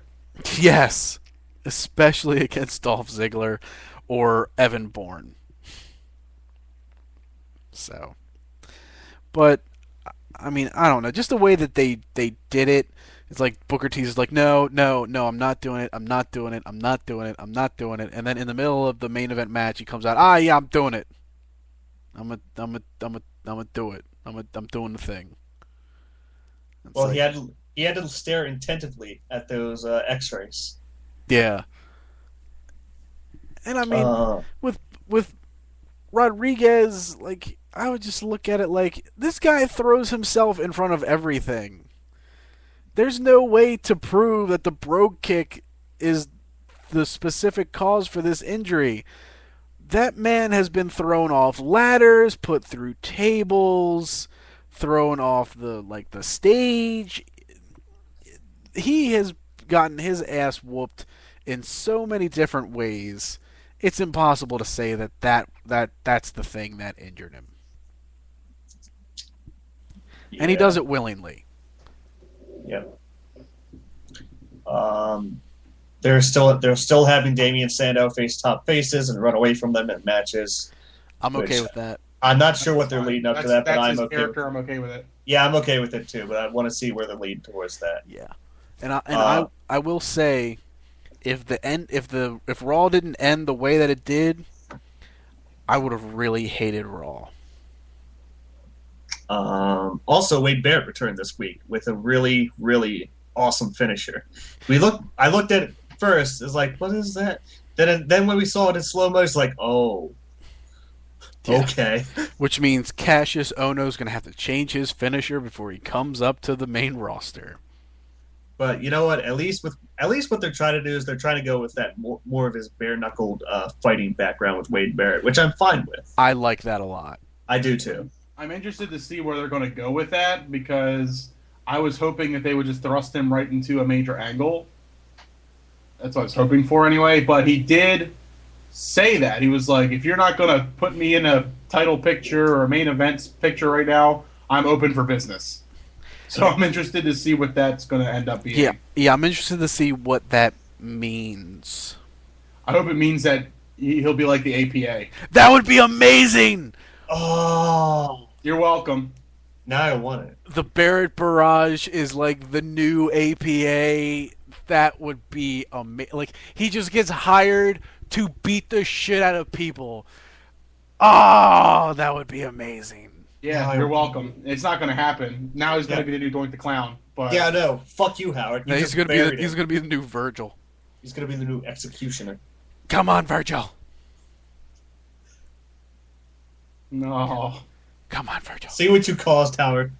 Yes, especially against Dolph Ziggler or Evan Bourne. So, but I mean, I don't know. Just the way that they did it. It's like Booker T's is like, no, I'm not doing it. I'm not doing it. I'm not doing it. I'm not doing it. And then in the middle of the main event match, he comes out, yeah, I'm doing it. I'm a do it. I'm doing the thing. It's Well, like, he had to stare attentively at those X-rays. yeah. And I mean, with Rodriguez, like, I would just look at it like, this guy throws himself in front of everything. There's no way to prove that the brogue kick is the specific cause for this injury. That man has been thrown off ladders, put through tables, thrown off the stage. He has gotten his ass whooped in so many different ways. It's impossible to say that's the thing that injured him. Yeah. And he does it willingly. Yep. They're still having Damian Sandow face top faces and run away from them in matches. I'm okay with that. I'm not sure what they're fine. leading up to That's that, but that's I'm his okay. character. I'm okay with it. Yeah, I'm okay with it too, but I want to see where they're leading towards that. Yeah, and I and Uh, I will say, if Raw didn't end the way that it did, I would have really hated Raw. Also, Wade Barrett returned this week with a really, really awesome finisher. I looked at it first. It's like, what is that? Then when we saw it in slow mo, it's like, oh, Yeah. okay. Which means Cassius Ohno's going to have to change his finisher before he comes up to the main roster. But you know what? At least what they're trying to do is they're trying to go with that more of his bare knuckled fighting background with Wade Barrett, which I'm fine with. I like that a lot. I do too. I'm interested to see where they're going to go with that because I was hoping that they would just thrust him right into a major angle. That's what I was hoping for anyway. But he did say that. He was like, if you're not going to put me in a title picture or a main events picture right now, I'm open for business. So I'm interested to see what that's going to end up being. Yeah, I'm interested to see what that means. I hope it means that he'll be like the APA. That would be amazing! Oh, You're welcome. now I want it. The Barrett Barrage is like the new APA. That would be amazing. Like, he just gets hired to beat the shit out of people. Oh, that would be amazing. Yeah, you're welcome. It's not going to happen. Now he's going to be the new Doink the Clown. But Yeah, no, fuck you, Howard. You No, just buried him. he's gonna be the new Virgil. He's gonna be the new executioner. Come on, Virgil. No. Come on, Virgil. See what you caused, Howard.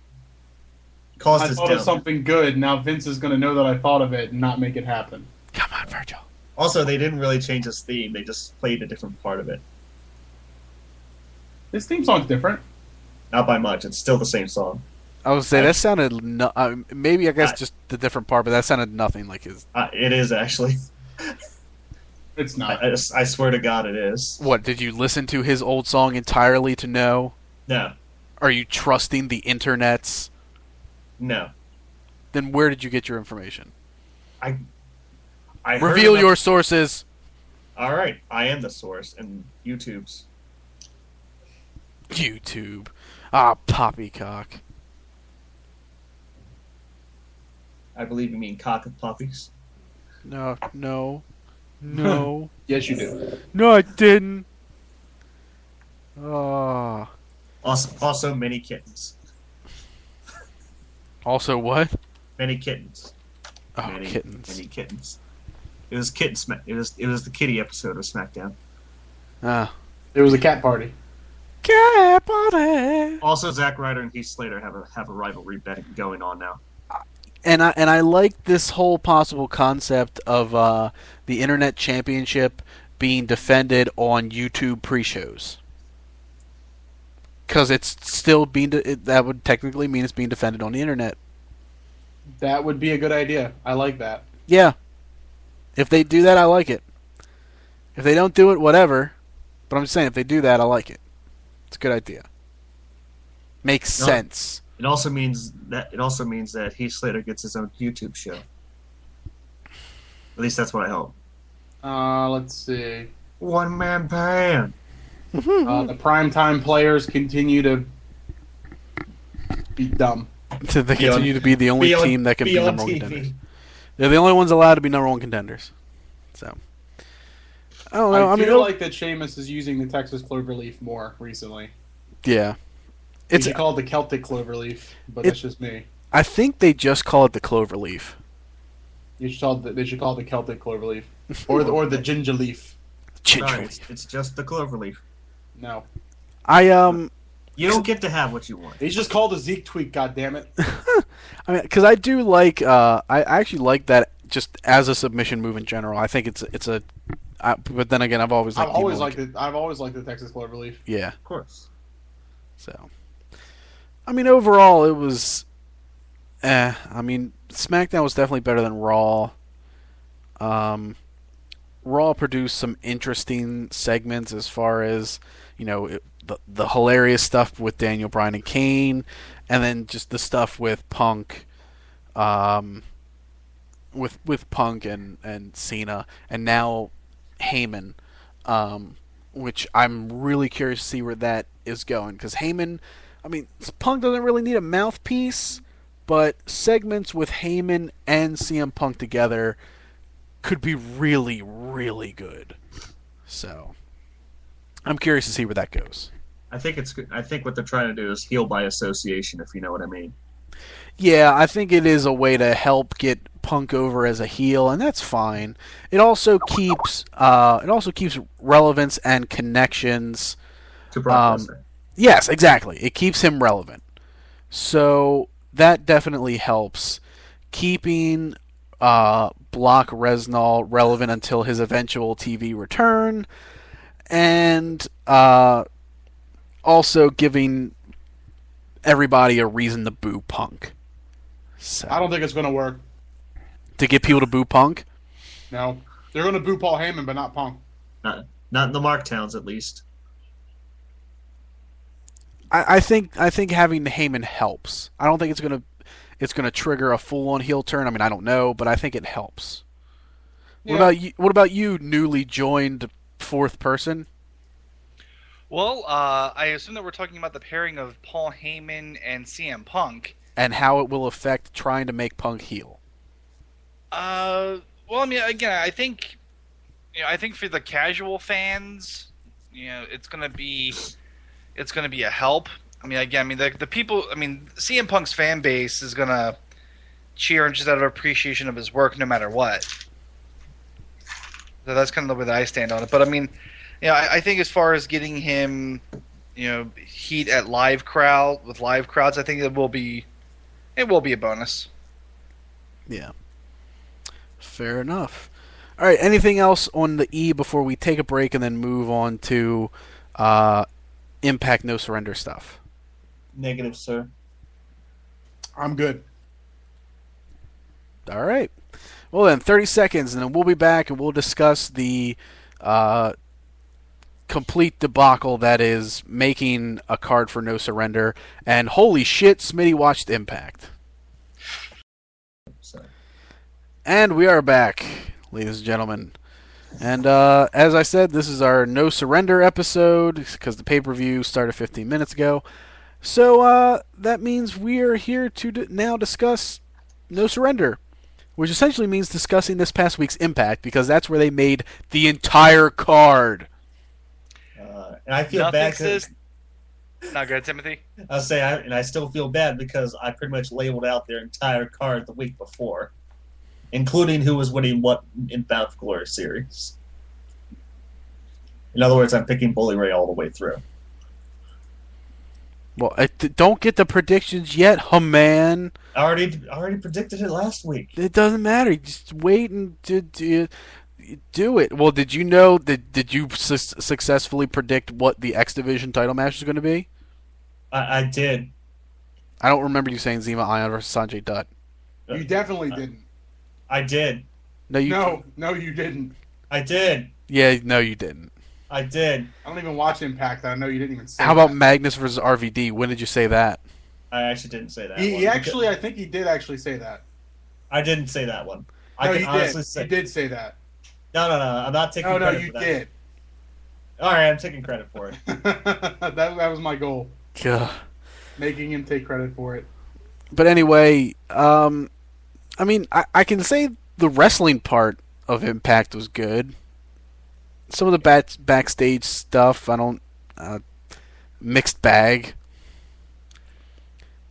Caused I this thought of down. something good. Now Vince is going to know that I thought of it and not make it happen. Come on, Virgil. Also, they didn't really change his theme. They just played a different part of it. This theme song's different. Not by much. It's still the same song. I would say that sounded maybe I guess just the different part, but that sounded nothing like his. It is actually. It's not. I swear to God, it is. What did you listen to his old song entirely to know? No, Are you trusting the internets? no. Then where did you get your information? I heard Reveal enough- your sources. All right, I am the source, and YouTube's. YouTube. Ah, poppycock. I believe you mean cock of puppies. No. Yes, you do. No, I didn't. Oh. Also, many kittens. Also, what? Many kittens. Oh, Many kittens. Many kittens. It was kitten smack. It was the kitty episode of SmackDown. Ah. It was a cat party. Cat party. Also, Zack Ryder and Heath Slater have a rivalry bet going on now. And I like this whole possible concept of the Internet Championship being defended on YouTube pre-shows. Because it's still that would technically mean it's being defended on the internet. That would be a good idea. I like that. Yeah. If they do that, I like it. If they don't do it, whatever. But I'm just saying, if they do that, I like it. It's a good idea. Makes No. sense. It also means that Heath Slater gets his own YouTube show. At least that's what I hope. Let's see. One man band. The primetime players continue to be dumb. So they continue to be the only team that can be on number one TV. contenders. They're the only ones allowed to be number one contenders. So I don't know. I I mean, feel like that Sheamus is using the Texas Cloverleaf more recently. yeah. It's called the Celtic Cloverleaf, but that's just me. I think they just call it the Cloverleaf. They should call it the Celtic Cloverleaf, or the Ginger Leaf. No, it's just the Cloverleaf. No, You don't get to have what you want. he's just called a Zeke tweak. God damn it! I mean, because I do like. I actually like that just as a submission move in general. I think it's a. But then again, I've always liked. I've always liked the Texas Cloverleaf. Yeah. Of course. So, I mean, overall, it was. I mean, SmackDown was definitely better than Raw. Raw produced some interesting segments as far as the hilarious stuff with Daniel Bryan and Kane, and then just the stuff with Punk, with Punk and Cena, and now Heyman, which I'm really curious to see where that is going, because Heyman, I mean, Punk doesn't really need a mouthpiece, but segments with Heyman and CM Punk together could be really, really good. So, I'm curious to see where that goes. I think what they're trying to do is heel by association, if you know what I mean. Yeah, I think it is a way to help get Punk over as a heel, and that's fine. It also keeps relevance and connections To Brock Lesnar. Yes, exactly. It keeps him relevant. So that definitely helps. Keeping Brock Lesnar relevant until his eventual TV return, and also giving everybody a reason to boo Punk. So, I don't think it's going to work. to get people to boo Punk? No. They're going to boo Paul Heyman, but not Punk. Not in the Marktowns, at least. I think having Heyman helps. I don't think it's gonna trigger a full on heel turn. I mean, I don't know, but I think it helps. Yeah. What about you, newly joined fourth person? Well, I assume that we're talking about the pairing of Paul Heyman and CM Punk. And how it will affect trying to make Punk heel. Well, I mean, again, I think for the casual fans, it's gonna be a help. I mean, again, the people, CM Punk's fan base is gonna cheer just out of appreciation of his work, no matter what. So that's kind of the way that I stand on it. But I mean, I think as far as getting him, heat at live crowds, I think it will be a bonus. Yeah. Fair enough. All right. Anything else on the E before we take a break and then move on to Impact No Surrender stuff? Negative, sir. I'm good. All right. Well then, 30 seconds, and then we'll be back and we'll discuss the complete debacle that is making a card for No Surrender. And holy shit, Smitty watched Impact. So, And we are back, ladies and gentlemen. And as I said, this is our No Surrender episode because the pay-per-view started 15 minutes ago. So that means we are here to now discuss No Surrender, which essentially means discussing this past week's Impact because that's where they made the entire card. and I feel Nothing bad. says. Not good, Timothy. I still feel bad because I pretty much labeled out their entire card the week before, including who was winning what in Bound for Glory series. In other words, I'm picking Bully Ray all the way through. Well, don't get the predictions yet, man. I already predicted it last week. It doesn't matter. Just wait and do it. Well, did you know that? Did you successfully predict what the X Division title match is going to be? I did. I don't remember you saying Zema Ion versus Sanjay Dutt. You definitely didn't. I did. No, you didn't. I did. Yeah, no, you didn't. I did. I don't even watch Impact. I know you didn't even say How about that. Magnus versus RVD? When did you say that? I actually didn't say that. He one. actually, I think he did actually say that. I didn't say that one. No, I can he honestly did. say. He did say that. No. I'm not taking No, credit you for that. did. All right, I'm taking credit for it. that was my goal. Ugh. Making him take credit for it. But anyway, I can say the wrestling part of Impact was good. Some of the backstage stuff, I don't mixed bag.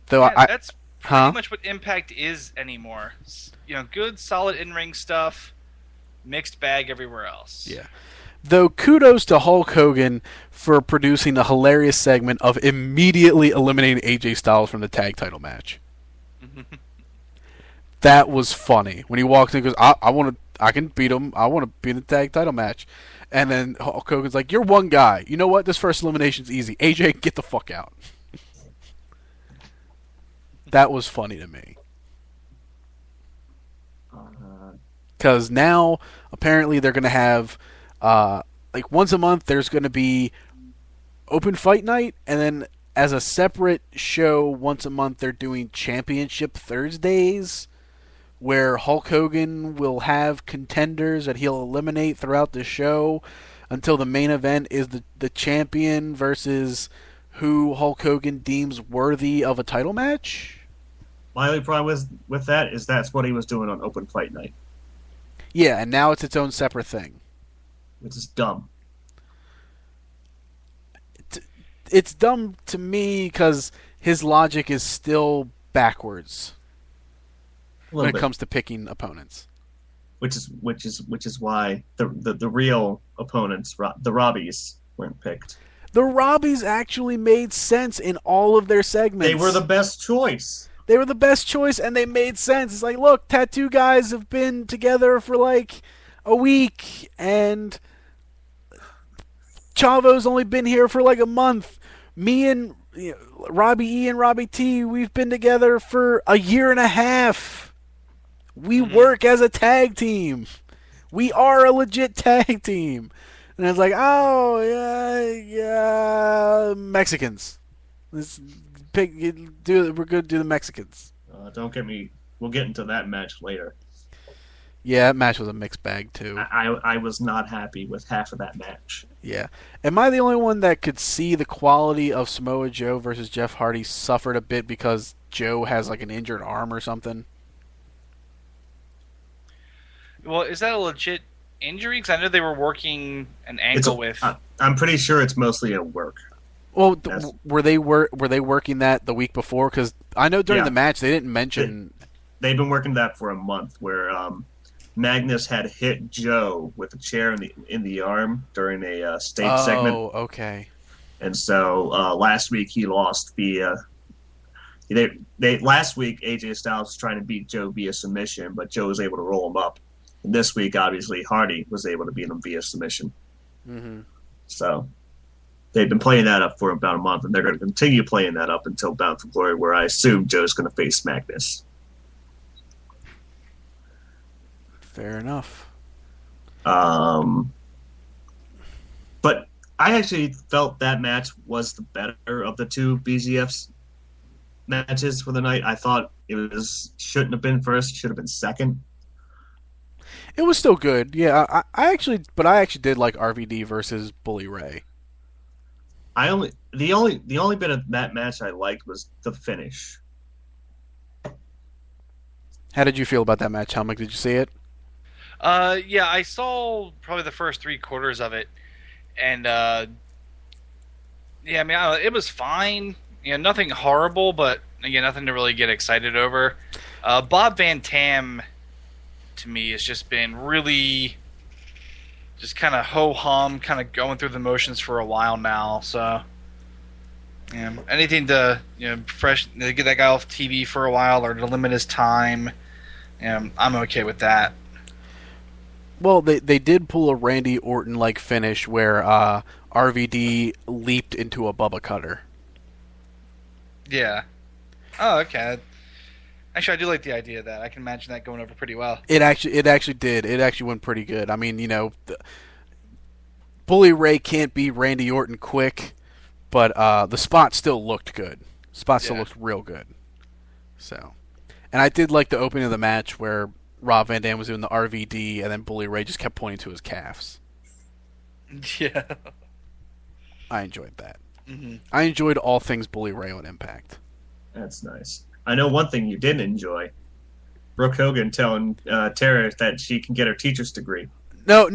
Though Yeah, that's pretty huh? much what Impact is anymore. Good, solid in-ring stuff, mixed bag everywhere else. Yeah. Though kudos to Hulk Hogan for producing a hilarious segment of immediately eliminating AJ Styles from the tag title match. That was funny. When he walked in and goes, I can beat him. I want to be in the tag title match. And then Hulk Hogan's like, you're one guy. You know what? This first elimination's easy. AJ, get the fuck out. That was funny to me. Because now, apparently, they're going to have, once a month, there's going to be open fight night, and then as a separate show, once a month, they're doing Championship Thursdays, where Hulk Hogan will have contenders that he'll eliminate throughout the show until the main event is the champion versus who Hulk Hogan deems worthy of a title match. My only problem with that is that's what he was doing on Open Fight Night, Yeah, and now it's its own separate thing. which is dumb. It's dumb to me because his logic is still backwards A when little it bit. comes to picking opponents. Which is why the real opponents, the Robbies, weren't picked. The Robbies actually made sense in all of their segments. They were the best choice. They were the best choice, and they made sense. It's like, look, tattoo guys have been together for like a week, and Chavo's only been here for like a month. Me and Robbie E and Robbie T, we've been together for a year and a half. We work as a tag team. We are a legit tag team. And it's like, oh, yeah, Mexicans. Let's pick, we're going to do the Mexicans. Don't get me. We'll get into that match later. Yeah, that match was a mixed bag, too. I was not happy with half of that match. Yeah. Am I the only one that could see the quality of Samoa Joe versus Jeff Hardy suffered a bit because Joe has like an injured arm or something? Well, is that a legit injury? Because I know they were working an ankle with. I'm pretty sure it's mostly at work. Well, were they working that the week before? Because I know during the match they didn't mention. They've been working that for a month. Where Magnus had hit Joe with a chair in the arm during a stage segment. Oh, okay. And so last week he lost via. Last week AJ Styles was trying to beat Joe via submission, but Joe was able to roll him up. And this week, obviously, Hardy was able to beat him via submission. Mm-hmm. So they've been playing that up for about a month, and they're going to continue playing that up until Bound for Glory, where I assume Joe's going to face Magnus. Fair enough. But I actually felt that match was the better of the two BZF's matches for the night. I thought shouldn't have been first, should have been second. It was still good. Yeah, I actually did like RVD versus Bully Ray. The only bit of that match I liked was the finish. How did you feel about that match, Helmick? Did you see it? Yeah, I saw probably the first 3/4 of it, and yeah, I mean, it was fine. Nothing horrible, but again, nothing to really get excited over. Bob Van Tam, to me, has just been really just kind of ho-hum, kind of going through the motions for a while now. So, anything to get that guy off TV for a while or to limit his time, I'm okay with that. Well, they did pull a Randy Orton-like finish where RVD leaped into a Bubba Cutter. Yeah. Oh, okay. Actually, I do like the idea of that. I can imagine that going over pretty well. It actually did. It actually went pretty good. I mean, Bully Ray can't beat Randy Orton quick, but the spot still looked good. Still looked real good. So, and I did like the opening of the match where Rob Van Dam was doing the RVD, and then Bully Ray just kept pointing to his calves. Yeah. I enjoyed that. Mm-hmm. I enjoyed all things Bully Ray on Impact. That's nice. I know one thing you didn't enjoy. Brooke Hogan telling Tara that she can get her teacher's degree. No.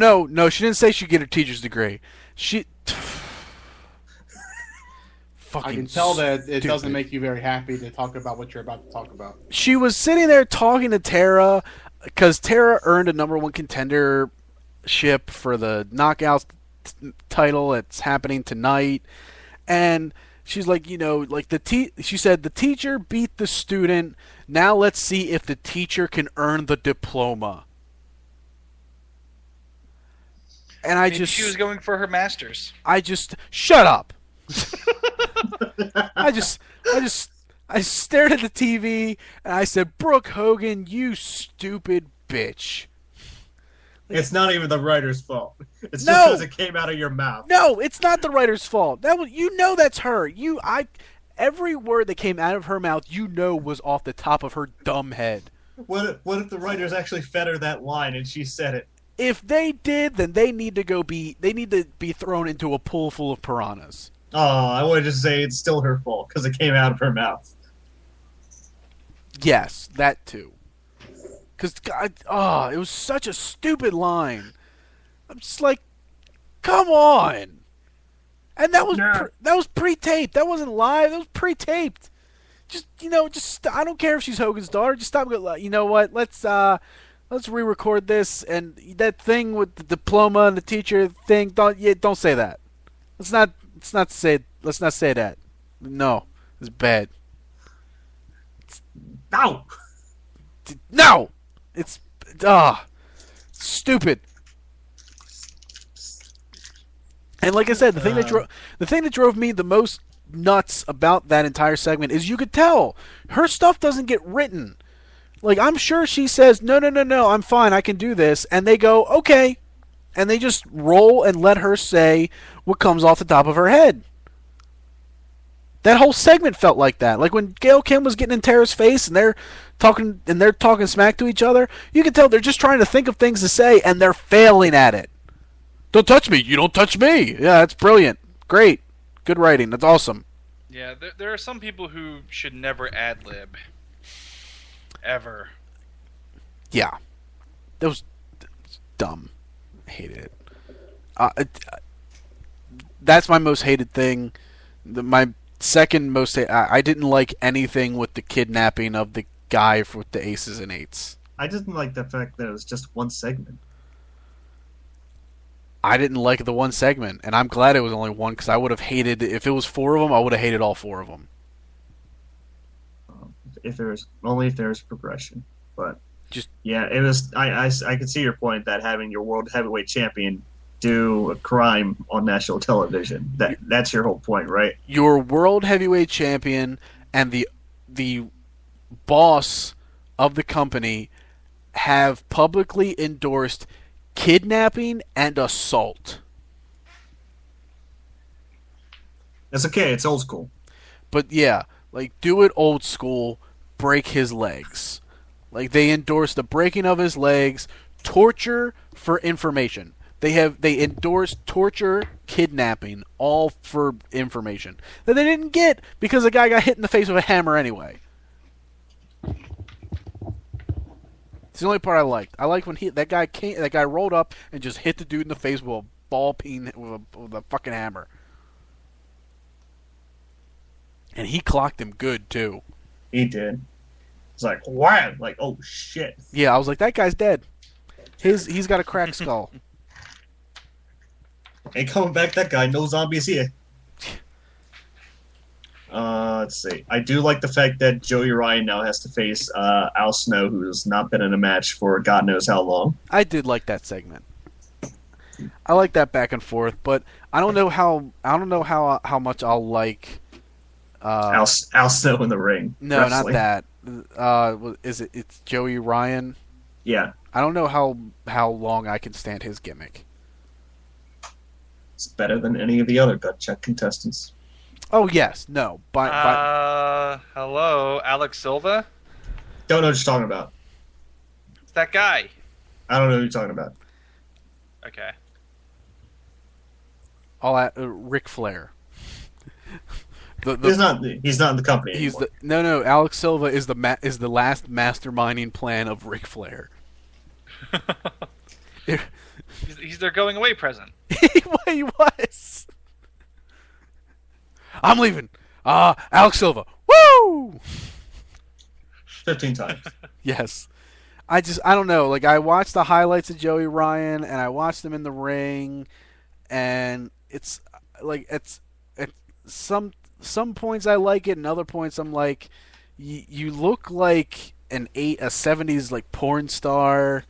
She didn't say she'd get her teacher's degree. She. I can tell that it doesn't make you very happy to talk about what you're about to talk about. She was sitting there talking to Tara because Tara earned a number 1 contendership for the Knockouts title that's happening tonight, and she's like, she said the teacher beat the student. Now let's see if the teacher can earn the diploma. And Maybe she was going for her master's. Shut up. I stared at the TV and I said, Brooke Hogan, you stupid bitch. It's not even the writer's fault. It's just because it came out of your mouth. No, it's not the writer's fault. That's her. Every word that came out of her mouth, was off the top of her dumb head. What if the writers actually fed her that line and she said it? If they did, then they need to be thrown into a pool full of piranhas. I wanted to say it's still her fault because it came out of her mouth. Yes, that too. Because, it was such a stupid line. I'm just like, come on. And that was Nah. that was pre-taped. That wasn't live. That was pre-taped. Just I don't care if she's Hogan's daughter. Just stop. You know what? Let's re-record this and that thing with the diploma and the teacher thing. Don't say that. Let's not say that. No, it's bad. Ow! No, it's stupid. And like I said, the thing that drove me the most nuts about that entire segment is you could tell her stuff doesn't get written. Like, I'm sure she says, no, no, no, no, I'm fine, I can do this. And they go, okay. And they just roll and let her say what comes off the top of her head. That whole segment felt like that. Like when Gail Kim was getting in Tara's face and they're talking smack to each other, you can tell they're just trying to think of things to say and they're failing at it. Don't touch me. You don't touch me. Yeah, that's brilliant. Great. Good writing. That's awesome. Yeah, there are some people who should never ad lib. Ever. Yeah. That was dumb. I hated it. That's my most hated thing. My second most I didn't like anything with the kidnapping of the guy with the aces and eights. I didn't like the fact that it was just one segment. I didn't like the one segment, and I'm glad it was only one because I would have hated if it was four of them. I would have hated all four of them. If there's progression, but Just yeah, it was. I can see your point that having your world heavyweight champion do a crime on national television. That's your whole point, right? your world heavyweight champion and the boss of the company have publicly endorsed kidnapping and assault. That's okay. It's old school. But yeah, like do it old school, break his legs. Like they endorse the breaking of his legs, torture for information. They endorsed torture, kidnapping, all for information that they didn't get because the guy got hit in the face with a hammer anyway. It's the only part I liked. I liked when that guy rolled up and just hit the dude in the face with a ball peen with a fucking hammer. And he clocked him good too. He did. It's like wow, like oh shit. Yeah, I was like, that guy's dead. He's got a cracked skull. Ain't coming back. That guy. No zombies here. Let's see. I do like the fact that Joey Ryan now has to face Al Snow, who's not been in a match for God knows how long. I did like that segment. I like that back and forth, but I don't know how much I'll like. Al Snow in the ring. No, wrestling. not that. It's Joey Ryan? Yeah, I don't know how long I can stand his gimmick. it's better than any of the other gut check contestants. Oh yes, no, Hello, Alex Silva? Don't know what you're talking about. It's that guy. I don't know what you're talking about. Okay. Ric Flair. He's not in the company He's anymore. no. Alex Silva is the last masterminding plan of Ric Flair. He's their going away present. He was. I'm leaving. Alex Silva. Woo! 15 times. Yes. I don't know. Like I watched the highlights of Joey Ryan and I watched him in the ring, and it's like it's at some points I like it, and other points I'm like, you look like a 70s like porn star,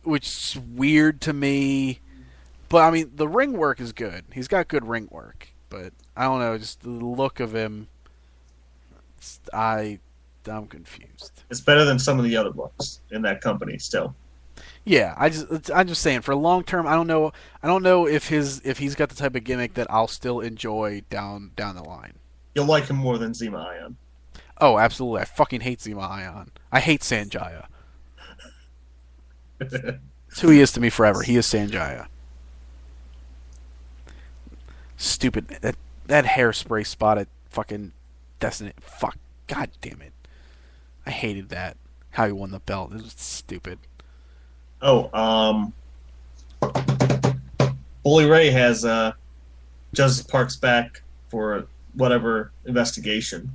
which is weird to me. But I mean, the ring work is good. He's got good ring work, but I don't know, just the look of him. I'm confused. It's better than some of the other ones in that company still. Yeah, I'm just saying for long term, I don't know if he's got the type of gimmick that I'll still enjoy down the line. You'll like him more than Zema Ion. Oh, absolutely. I fucking hate Zema Ion. I hate Sanjaya. It's who he is to me forever. He is Sanjaya. Stupid that hairspray spot at fucking Destiny. Fuck. God damn it. I hated that. How he won the belt. It was stupid. Oh, Bully Ray has Joseph Parks back for whatever investigation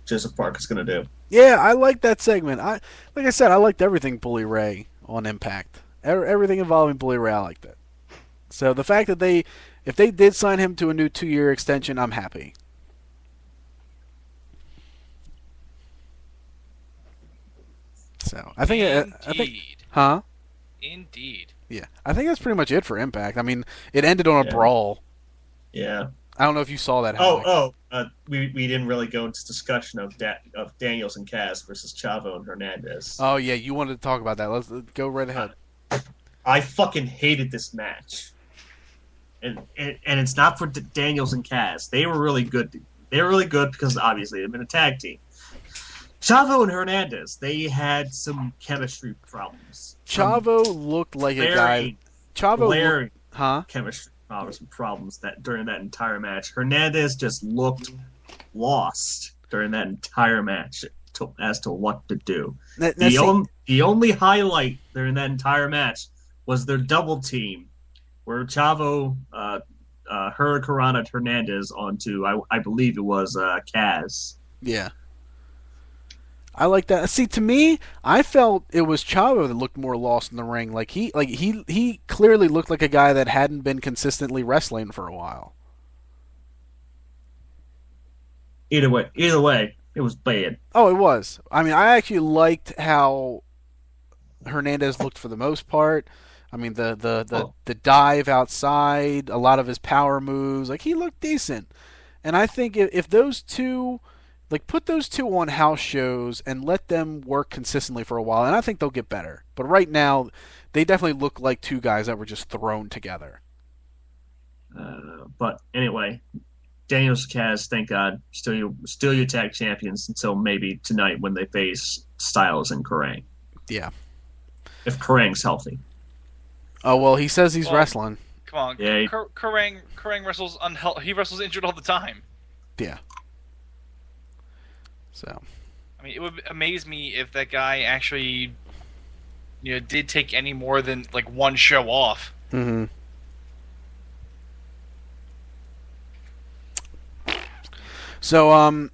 Joseph Park is going to do. Yeah, I liked that segment. Like I said, I liked everything Bully Ray on Impact. Everything involving Bully Ray, I liked it. So the fact that if they did sign him to a new 2-year extension, I'm happy. So I think, huh? Indeed. Yeah, I think that's pretty much it for Impact. I mean, it ended on a brawl. Yeah. I don't know if you saw that. We didn't really go into discussion of Daniels and Kaz versus Chavo and Hernandez. Oh yeah, you wanted to talk about that. Let's go right ahead. I fucking hated this match, and it's not for Daniels and Kaz. They were really good. They were really good because obviously they've been a tag team. Chavo and Hernandez, they had some chemistry problems. Chavo looked like a guy. Chavo, chemistry problems that during that entire match. Hernandez just looked lost during that entire match as to what to do. The only highlight during that entire match was their double team, where Chavo hurricaned Hernandez onto I believe it was Kaz. Yeah. I like that. See, to me, I felt it was Chavo that looked more lost in the ring. Like he clearly looked like a guy that hadn't been consistently wrestling for a while. Either way, it was bad. Oh, it was. I mean, I actually liked how Hernandez looked for the most part. I mean, the dive outside, a lot of his power moves, like he looked decent. And I think if those two, like, put those two on house shows and let them work consistently for a while, and I think they'll get better. But right now, they definitely look like two guys that were just thrown together. But anyway, Daniels, Kaz, thank God, still your tag champions until maybe tonight when they face Styles and Kerrang. Yeah. If Kerrang's healthy. Oh well, he says he's wrestling. Come on, yeah. Kerrang wrestles he wrestles injured all the time. Yeah. So. I mean, it would amaze me if that guy actually, did take any more than like one show off. Mm-hmm. So,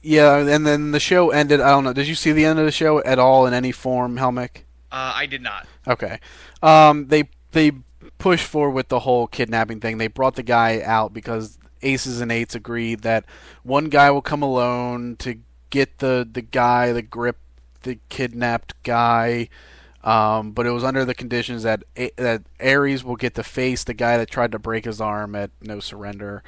yeah, and then the show ended. I don't know. Did you see the end of the show at all in any form, Helmick? I did not. Okay. They pushed forward with the whole kidnapping thing. They brought the guy out because Aces and Eights agreed that one guy will come alone to get the guy, the grip, the kidnapped guy. But it was under the conditions that Aries will get to face the guy that tried to break his arm at No Surrender.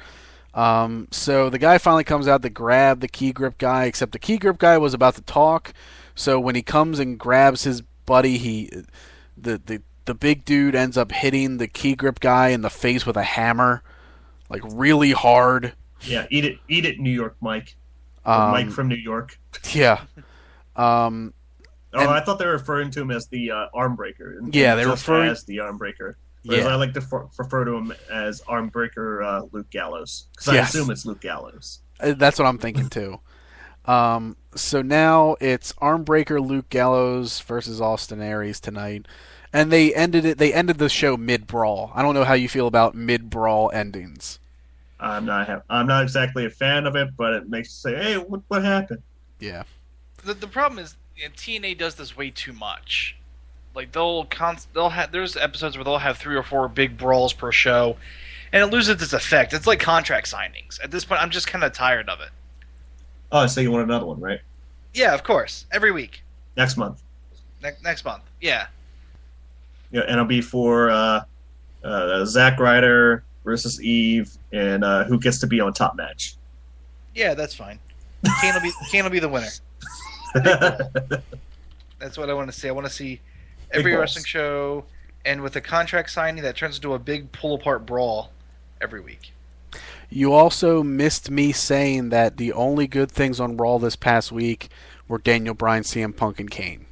So the guy finally comes out to grab the key grip guy, except the key grip guy was about to talk. So when he comes and grabs his buddy, the big dude ends up hitting the key grip guy in the face with a hammer, like really hard. Yeah, eat it, New York Mike. Mike from New York. Yeah. I thought they were referring to him as the arm breaker. Yeah, they refer as the arm breaker. Whereas I like to refer to him as arm breaker Luke Gallows because I assume it's Luke Gallows. That's what I'm thinking too. So now it's Armbreaker Luke Gallows versus Austin Aries tonight, and they ended the show mid brawl. I don't know how you feel about mid brawl endings. I'm not exactly a fan of it, but it makes you say, "Hey, what happened?" Yeah. The problem is TNA does this way too much. Like they'll have there's episodes where they'll have 3 or 4 big brawls per show, and it loses its effect. It's like contract signings. At this point, I'm just kind of tired of it. Oh, so you want another one, right? Yeah, of course. Every week. Next month. Next month. Yeah. Yeah, and it'll be for Zack Ryder versus Eve, and who gets to be on top match. Yeah, that's fine. Kane will be the winner. That's what I want to see. I want to see every wrestling show, and with a contract signing that turns into a big pull-apart brawl every week. You also missed me saying that the only good things on Raw this past week were Daniel Bryan, CM Punk, and Kane.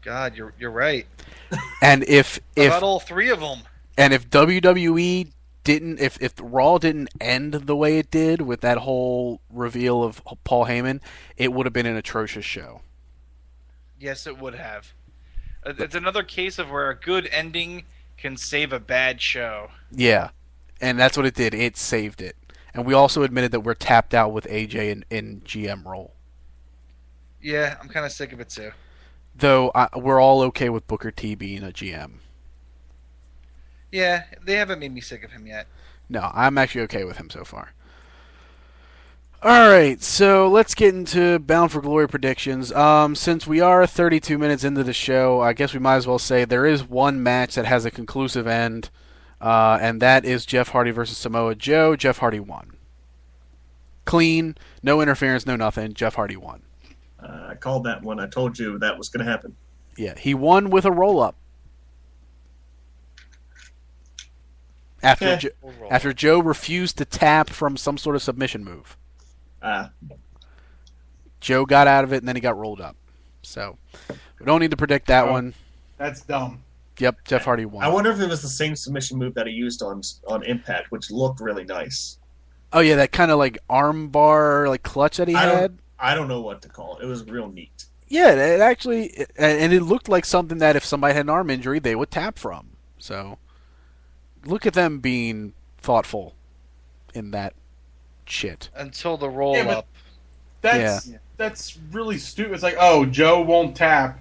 God, you're right. And if about all 3 of them. And if WWE didn't, if Raw didn't end the way it did with that whole reveal of Paul Heyman, it would have been an atrocious show. Yes, it would have. It's another case of where a good ending can save a bad show. Yeah, and that's what it did. It saved it. And we also admitted that we're tapped out with AJ in GM role. Yeah, I'm kind of sick of it too. Though we're all okay with Booker T being a GM. Yeah, they haven't made me sick of him yet. No, I'm actually okay with him so far. All right, so let's get into Bound for Glory predictions. Since we are 32 minutes into the show, I guess we might as well say there is one match that has a conclusive end, and that is Jeff Hardy versus Samoa Joe. Jeff Hardy won. Clean, no interference, no nothing. Jeff Hardy won. I called that one. I told you that was going to happen. Yeah, he won with a roll-up. After Joe refused to tap from some sort of submission move. Joe got out of it, and then he got rolled up. So, we don't need to predict that one. That's dumb. Yep, Jeff Hardy won. I wonder if it was the same submission move that he used on Impact, which looked really nice. Oh, yeah, that kind of like arm bar, like clutch that he had. I don't know what to call it. It was real neat. Yeah, it actually, and it looked like something that if somebody had an arm injury, they would tap from. So, look at them being thoughtful in that shit. Until the roll up. That's really stupid. It's like, oh, Joe won't tap,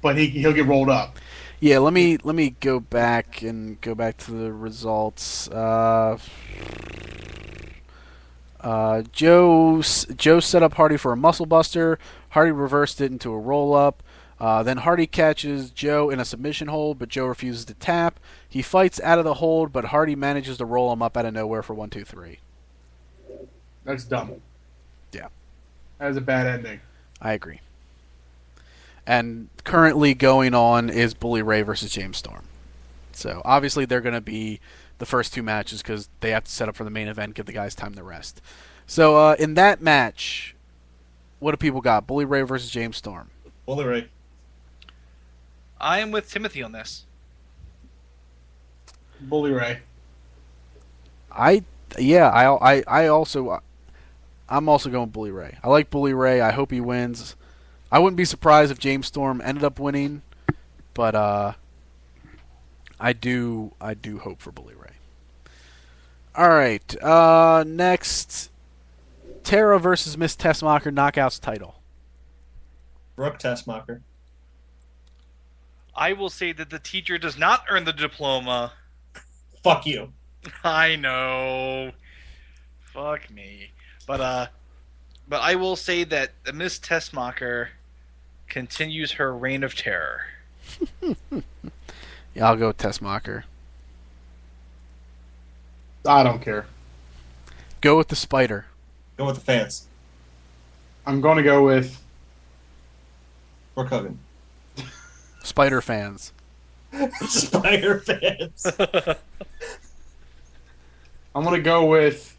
but he'll get rolled up. Yeah, let me go back to the results. Joe set up Hardy for a muscle buster. Hardy reversed it into a roll up. Then Hardy catches Joe in a submission hold, but Joe refuses to tap. He fights out of the hold, but Hardy manages to roll him up out of nowhere for 1, 2, 3. That's dumb. Yeah. That was a bad ending. I agree. And currently going on is Bully Ray versus James Storm. So obviously they're going to be the first two matches because they have to set up for the main event, give the guys time to rest. So in that match, what do people got? Bully Ray versus James Storm. Bully Ray. I am with Timothy on this. Bully Ray. I'm also going Bully Ray. I like Bully Ray. I hope he wins. I wouldn't be surprised if James Storm ended up winning, but I do hope for Bully Ray. All right, next, Tara versus Miss Tessmacher Knockouts title. Brooke Tessmacher. I will say that the teacher does not earn the diploma. Fuck you. I know. Fuck me. But I will say that Miss Tessmacher continues her reign of terror. Yeah, I'll go with Tessmacher. I don't care. Go with the spider. Go with the fans. I'm going to go with Brooke Hogan. Spider fans. Spider fans. I'm going to go with,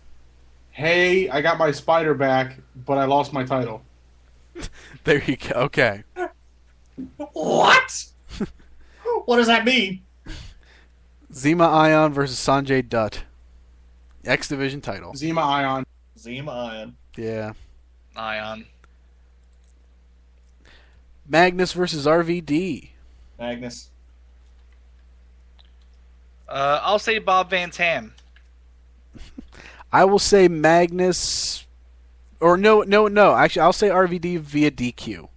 hey, I got my spider back, but I lost my title. There you go. Okay. What? What does that mean? Zima Ion versus Sanjay Dutt. X Division title. Zima Ion. Zima Ion. Yeah. Ion. Magnus versus RVD. Magnus. I'll say Bob Van Tam. I will say Magnus. Or no. Actually, I'll say RVD via DQ.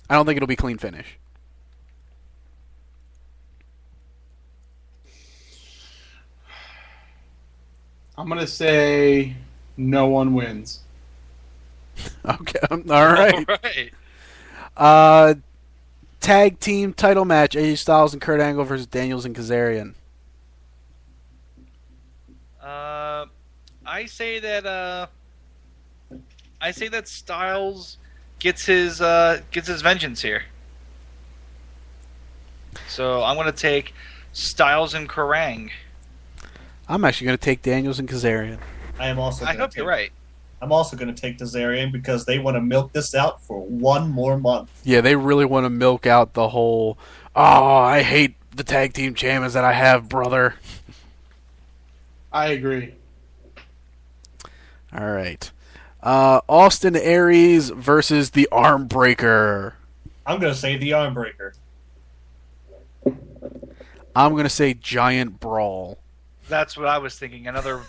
I don't think it'll be clean finish. I'm going to say no one wins. Okay. All right. All right. Tag team title match: AJ Styles and Kurt Angle versus Daniels and Kazarian. I say that Styles gets his vengeance here. So I'm going to take Styles and Kerrang. I'm actually going to take Daniels and Kazarian. I am also. I hope you're right. I'm also going to take Kazarian because they want to milk this out for one more month. Yeah, they really want to milk out the whole, I hate the tag team champions that I have, brother. I agree. All right. Austin Aries versus the Armbreaker. I'm gonna say the arm breaker. I'm going to say giant brawl. That's what I was thinking. Another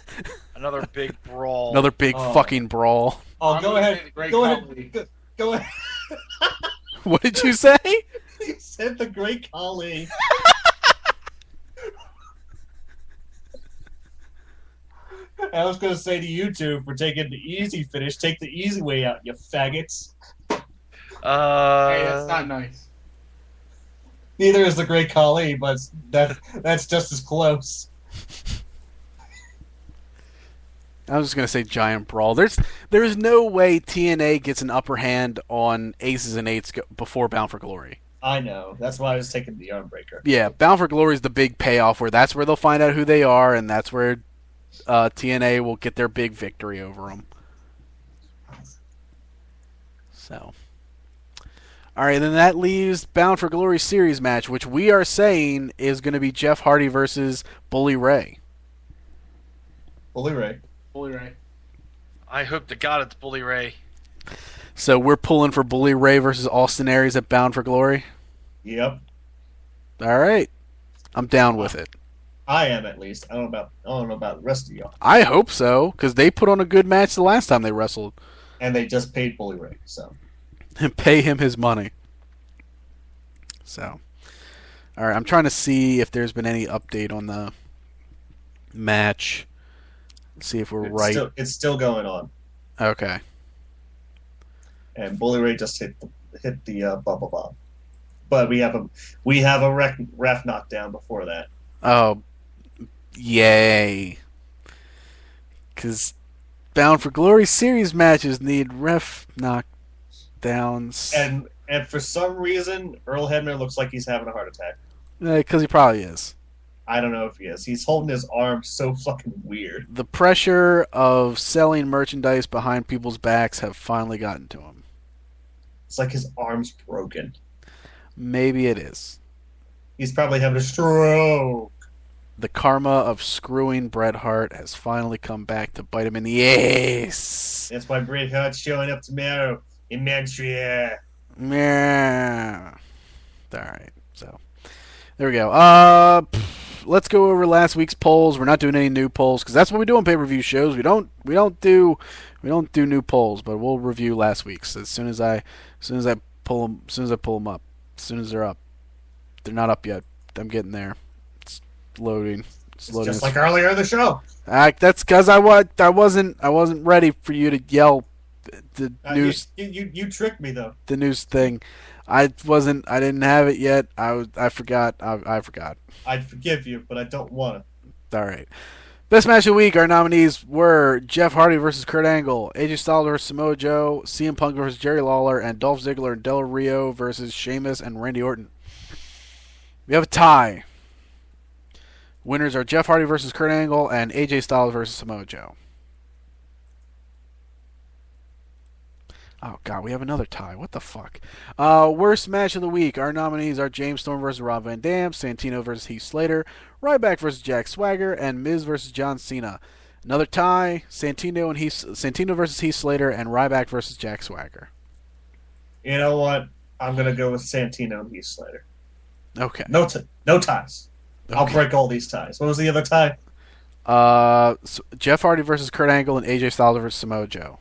big brawl. Another big fucking brawl. Oh, I'm go gonna say ahead. the Great Go Khali. ahead. Go ahead. What did you say? You said the Great Khali. I was going to say to you two for taking the easy finish, take the easy way out, you faggots. Hey, that's not nice. Neither is the Great Khali, but that's just as close. I was just going to say giant brawl. There's no way TNA gets an upper hand on Aces and Eights before Bound for Glory. I know. That's why I was taking the arm breaker. Yeah, Bound for Glory is the big payoff where that's where they'll find out who they are, and that's where TNA will get their big victory over them. So, all right, then that leaves Bound for Glory series match, which we are saying is going to be Jeff Hardy versus Bully Ray. Bully Ray. Fully right. I hope to God it's Bully Ray. So we're pulling for Bully Ray versus Austin Aries at Bound for Glory. Yep. All right, I'm down with it. I am, at least. I don't know about the rest of y'all. I hope so, because they put on a good match the last time they wrestled. And they just paid Bully Ray, so. And pay him his money. So, all right, I'm trying to see if there's been any update on the match. Let's see if we're right. It's still going on. Okay. And Bully Ray just hit the bubble bomb. But we have a ref knockdown before that. Oh, yay! Because Bound for Glory series matches need ref knockdowns. And for some reason, Earl Hebner looks like he's having a heart attack. Because he probably is. I don't know if he is. He's holding his arm so fucking weird. The pressure of selling merchandise behind people's backs have finally gotten to him. It's like his arm's broken. Maybe it is. He's probably having a stroke. The karma of screwing Bret Hart has finally come back to bite him in the ass. That's why Bret Hart's showing up tomorrow in Montreal. Yeah. All right. So there we go. Let's go over last week's polls. We're not doing any new polls because that's what we do on pay-per-view shows. We don't do new polls, but we'll review last week's as soon as I pull them up. As soon as they're up. They're not up yet. I'm getting there. It's loading. It's just like earlier in the show. That's because I wasn't ready for you to yell the news. You tricked me though. The news thing. I didn't have it yet. I forgot. I forgot. I'd forgive you, but I don't want to. All right. Best match of the week. Our nominees were Jeff Hardy versus Kurt Angle, AJ Styles versus Samoa Joe, CM Punk versus Jerry Lawler, and Dolph Ziggler and Del Rio versus Sheamus and Randy Orton. We have a tie. Winners are Jeff Hardy versus Kurt Angle and AJ Styles versus Samoa Joe. Oh, God, we have another tie. What the fuck? Worst match of the week. Our nominees are James Storm versus Rob Van Dam, Santino versus Heath Slater, Ryback versus Jack Swagger, and Miz versus John Cena. Another tie. Santino versus Heath Slater, and Ryback versus Jack Swagger. You know what? I'm going to go with Santino and Heath Slater. Okay. No ties. Okay. I'll break all these ties. What was the other tie? Jeff Hardy versus Kurt Angle and AJ Styles versus Samoa Joe.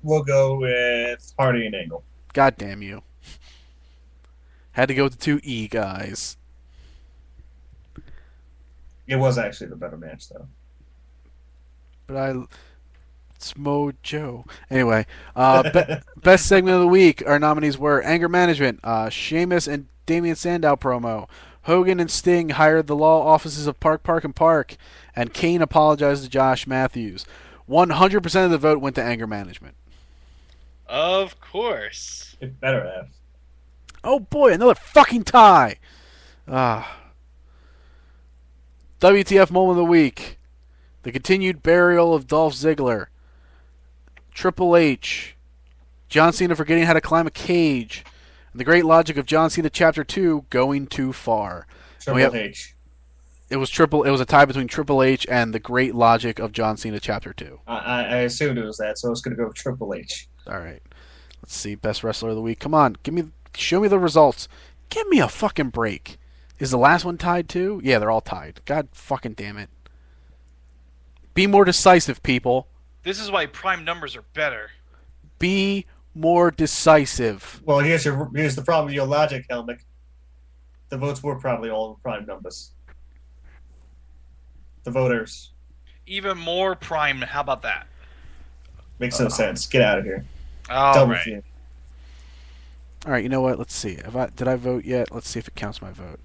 We'll go with Hardy and Angle. God damn you. Had to go with the two E guys. It was actually the better match, though. But Smo Joe. Anyway, best segment of the week. Our nominees were Anger Management, Sheamus and Damian Sandow promo, Hogan and Sting hired the law offices of Park and Park, and Kane apologized to Josh Matthews. 100% of the vote went to Anger Management. Of course. It better have. Oh boy, another fucking tie. WTF moment of the week. The continued burial of Dolph Ziggler. Triple H. John Cena forgetting how to climb a cage. And the great logic of John Cena Chapter 2, going too far. Triple H. It was a tie between Triple H and the great logic of John Cena Chapter 2. I assumed it was that, so I was going to go with Triple H. All right. Let's see. Best wrestler of the week. Come on. Show me the results. Give me a fucking break. Is the last one tied too? Yeah, they're all tied. God fucking damn it. Be more decisive, people. This is why prime numbers are better. Be more decisive. Well, here's the problem with your logic, Helmick. The votes were probably all in prime numbers. The voters. Even more prime. How about that? Makes no sense. Get out of here. All right. All right, you know what? Let's see. Did I vote yet? Let's see if it counts my vote.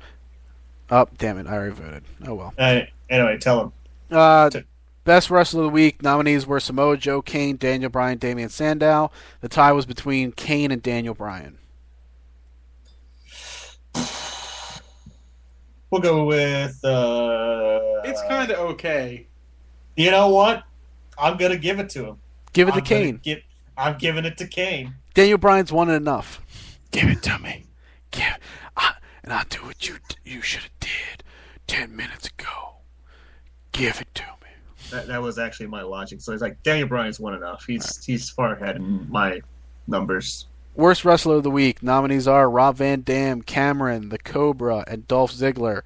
Oh, damn it. I already voted. Oh, well. Anyway, tell him. Best Wrestler of the Week nominees were Samoa Joe, Kane, Daniel Bryan, Damian Sandow. The tie was between Kane and Daniel Bryan. We'll go with... it's kind of okay. You know what? I'm going to give it to him. Give it to Kane. I'm giving it to Kane. Daniel Bryan's won it enough. Give it to me. And I'll do what you should have did 10 minutes ago. Give it to me. That was actually my logic. So it's like, Daniel Bryan's won enough. He's far ahead in my numbers. Worst Wrestler of the Week nominees are Rob Van Dam, Cameron, The Cobra, and Dolph Ziggler.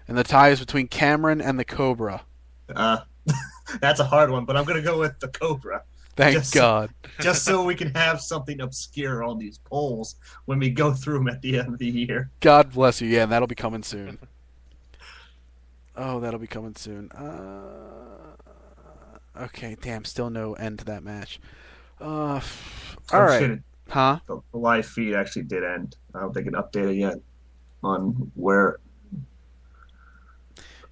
And the tie is between Cameron and The Cobra. That's a hard one, but I'm going to go with The Cobra. Thank God. Just so we can have something obscure on these polls when we go through them at the end of the year. God bless you. Yeah, and that'll be coming soon. Oh, that'll be coming soon. Okay, damn, still no end to that match. All right. Shit. Huh? The live feed actually did end. I don't think it updated yet on where.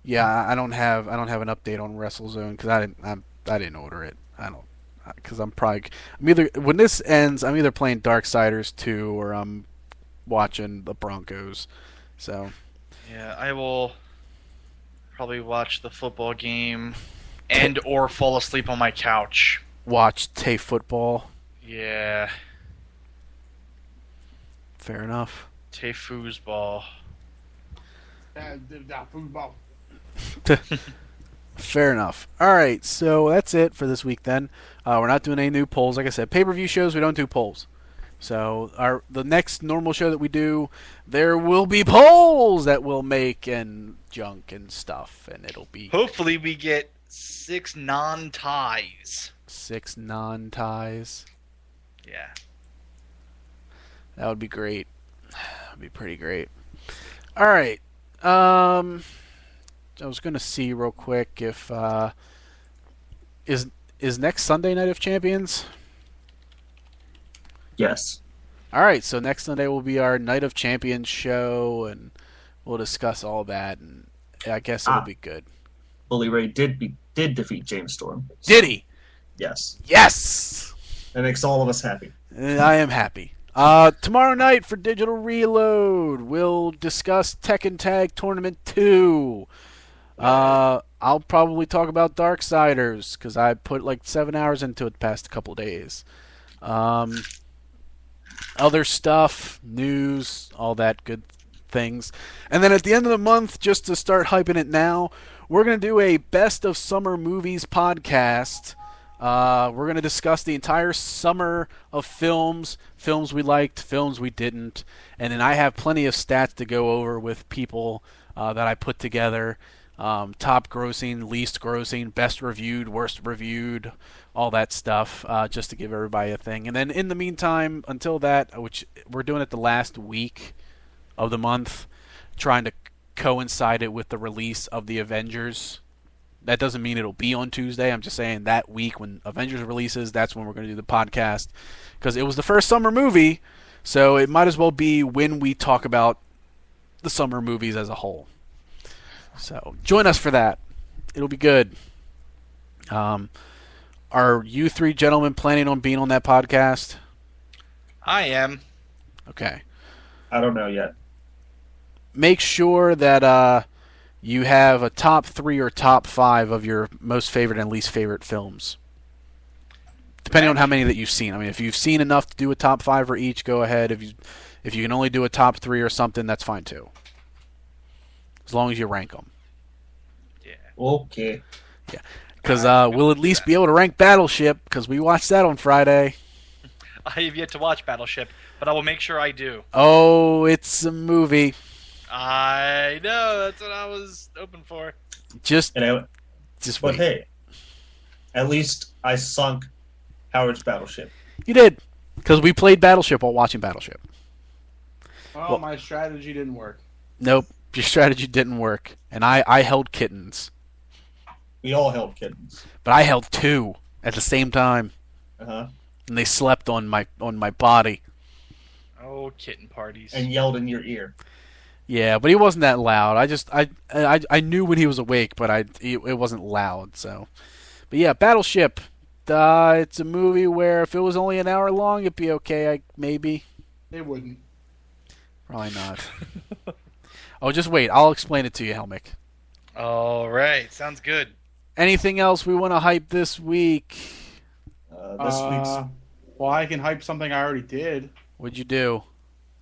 Yeah, I don't have an update on WrestleZone because I didn't order it. I don't, because I'm either, when this ends, I'm either playing Darksiders 2 or I'm watching the Broncos. So. Yeah, I will probably watch the football game and or fall asleep on my couch. Watch Tay football. Yeah. Fair enough. Tay foosball. Football. Fair enough. All right, so that's it for this week then. We're not doing any new polls. Like I said, pay-per-view shows, we don't do polls. So the next normal show that we do, there will be polls that we'll make and junk and stuff, and it'll be... Hopefully we get 6 non-ties. 6 non-ties. Yeah. That would be great. That would be pretty great. All right. I was going to see real quick if is next Sunday Night of Champions? Yes. All right, so next Sunday will be our Night of Champions show, and we'll discuss all that, and I guess it'll be good. Bully Ray did defeat James Storm. So, did he? Yes. Yes! That makes all of us happy. I am happy. Tomorrow night for Digital Reload, we'll discuss Tekken Tag Tournament 2. I'll probably talk about Darksiders, because I put like 7 hours into it the past couple days. Other stuff, news, all that good things. And then at the end of the month, just to start hyping it now, we're going to do a Best of Summer Movies podcast. We're going to discuss the entire summer of films we liked, films we didn't, and then I have plenty of stats to go over with people that I put together. Top grossing, least grossing, best reviewed, worst reviewed, all that stuff, just to give everybody a thing. And then in the meantime, until that, which we're doing it the last week of the month, trying to coincide it with the release of the Avengers. That doesn't mean it'll be on Tuesday. I'm just saying that week when Avengers releases, that's when we're going to do the podcast. Because it was the first summer movie, so it might as well be when we talk about the summer movies as a whole. So join us for that. It'll be good. Are you three gentlemen planning on being on that podcast? I am. Okay. I don't know yet. Make sure that you have a top 3 or top 5 of your most favorite and least favorite films. Depending on how many that you've seen. I mean, if you've seen enough to do a top 5 for each, go ahead. If If you can only do a top 3 or something, that's fine too. As long as you rank them. Yeah. Okay. Yeah. Because I'm we'll gonna at do least that. be able to rank Battleship, because we watched that on Friday. I have yet to watch Battleship, but I will make sure I do. Oh, it's a movie. I know, that's what I was hoping for. Just, And I, just but wait. hey, at least I sunk Howard's battleship. You did, because we played Battleship while watching Battleship. Well, Well- my strategy didn't work. Nope, your strategy didn't work, and I held kittens, We all held kittens. but I held 2 at the same time, Uh-huh. and they slept on my body. Oh, kitten parties. And yelled in your ear. Yeah, but he wasn't that loud. I knew when he was awake, but it wasn't loud. So, but yeah, Battleship. It's a movie where if it was only an hour long, it'd be okay. Maybe, It wouldn't. probably not. Oh, just wait. I'll explain it to you, Helmick. All right, sounds good. Anything else we want to hype this week? This week's Well, I can hype something I already did. What'd you do?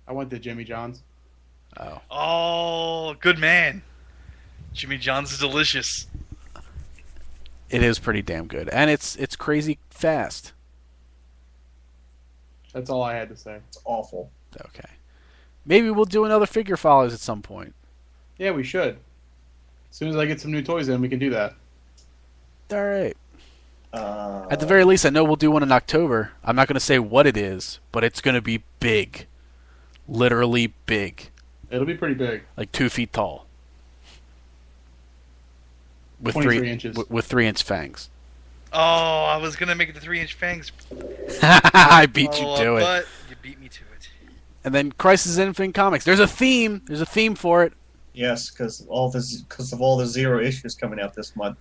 I went to Jimmy John's. Oh, Oh, good man. Jimmy John's is delicious. it is pretty damn good, and it's crazy fast. That's all I had to say. it's awful. Okay, maybe we'll do another figure follows at some point. Yeah, we should. As soon as I get some new toys in, we can do that. All right. Uh, At the very least, I know we'll do one in October. I'm not going to say what it is, but it's going to be big. Literally big. It'll be pretty big. Like 2 feet tall. With 23 inches. With 3-inch fangs. Oh, I was gonna make it the 3-inch fangs. I beat you follow-up, to it. But you beat me to it. And then Crisis Infinite Comics. There's a theme. There's a theme for it. yes, because of all the zero issues coming out this month,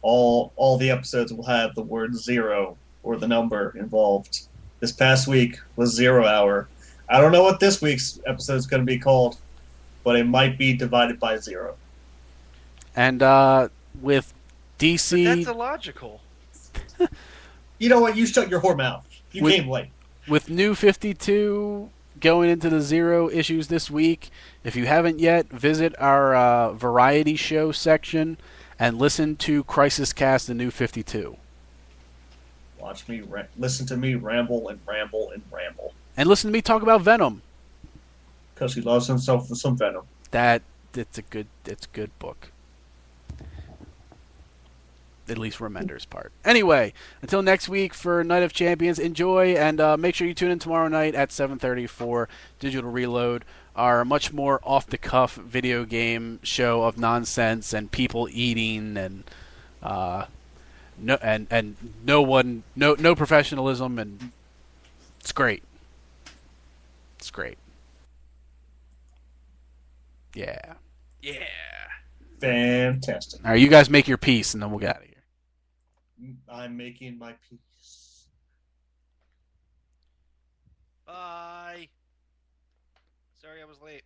all the episodes will have the word zero or the number involved. This past week was 0 Hour. I don't know what this week's episode is going to be called, but it might be divided by 0. And with But DC, that's illogical. You know what? You shut your whore mouth. You With- came late. with New 52 going into the 0 issues this week, if you haven't yet, visit our variety show section and listen to Crisis Cast the New 52. Watch me, listen to me ramble and ramble and ramble. And listen to me talk about Venom. Because he loves himself with some venom. It's a good book. At least Remender's part. Anyway, until next week for Night of Champions, enjoy, and make sure you tune in tomorrow night at 7:30 for Digital Reload, our much more off-the-cuff video game show of nonsense and people eating and no professionalism, and it's great. It's great. Yeah. Yeah. Fantastic. All right, you guys make your peace, and then we'll get out of here. I'm making my peace. Bye. Sorry I was late.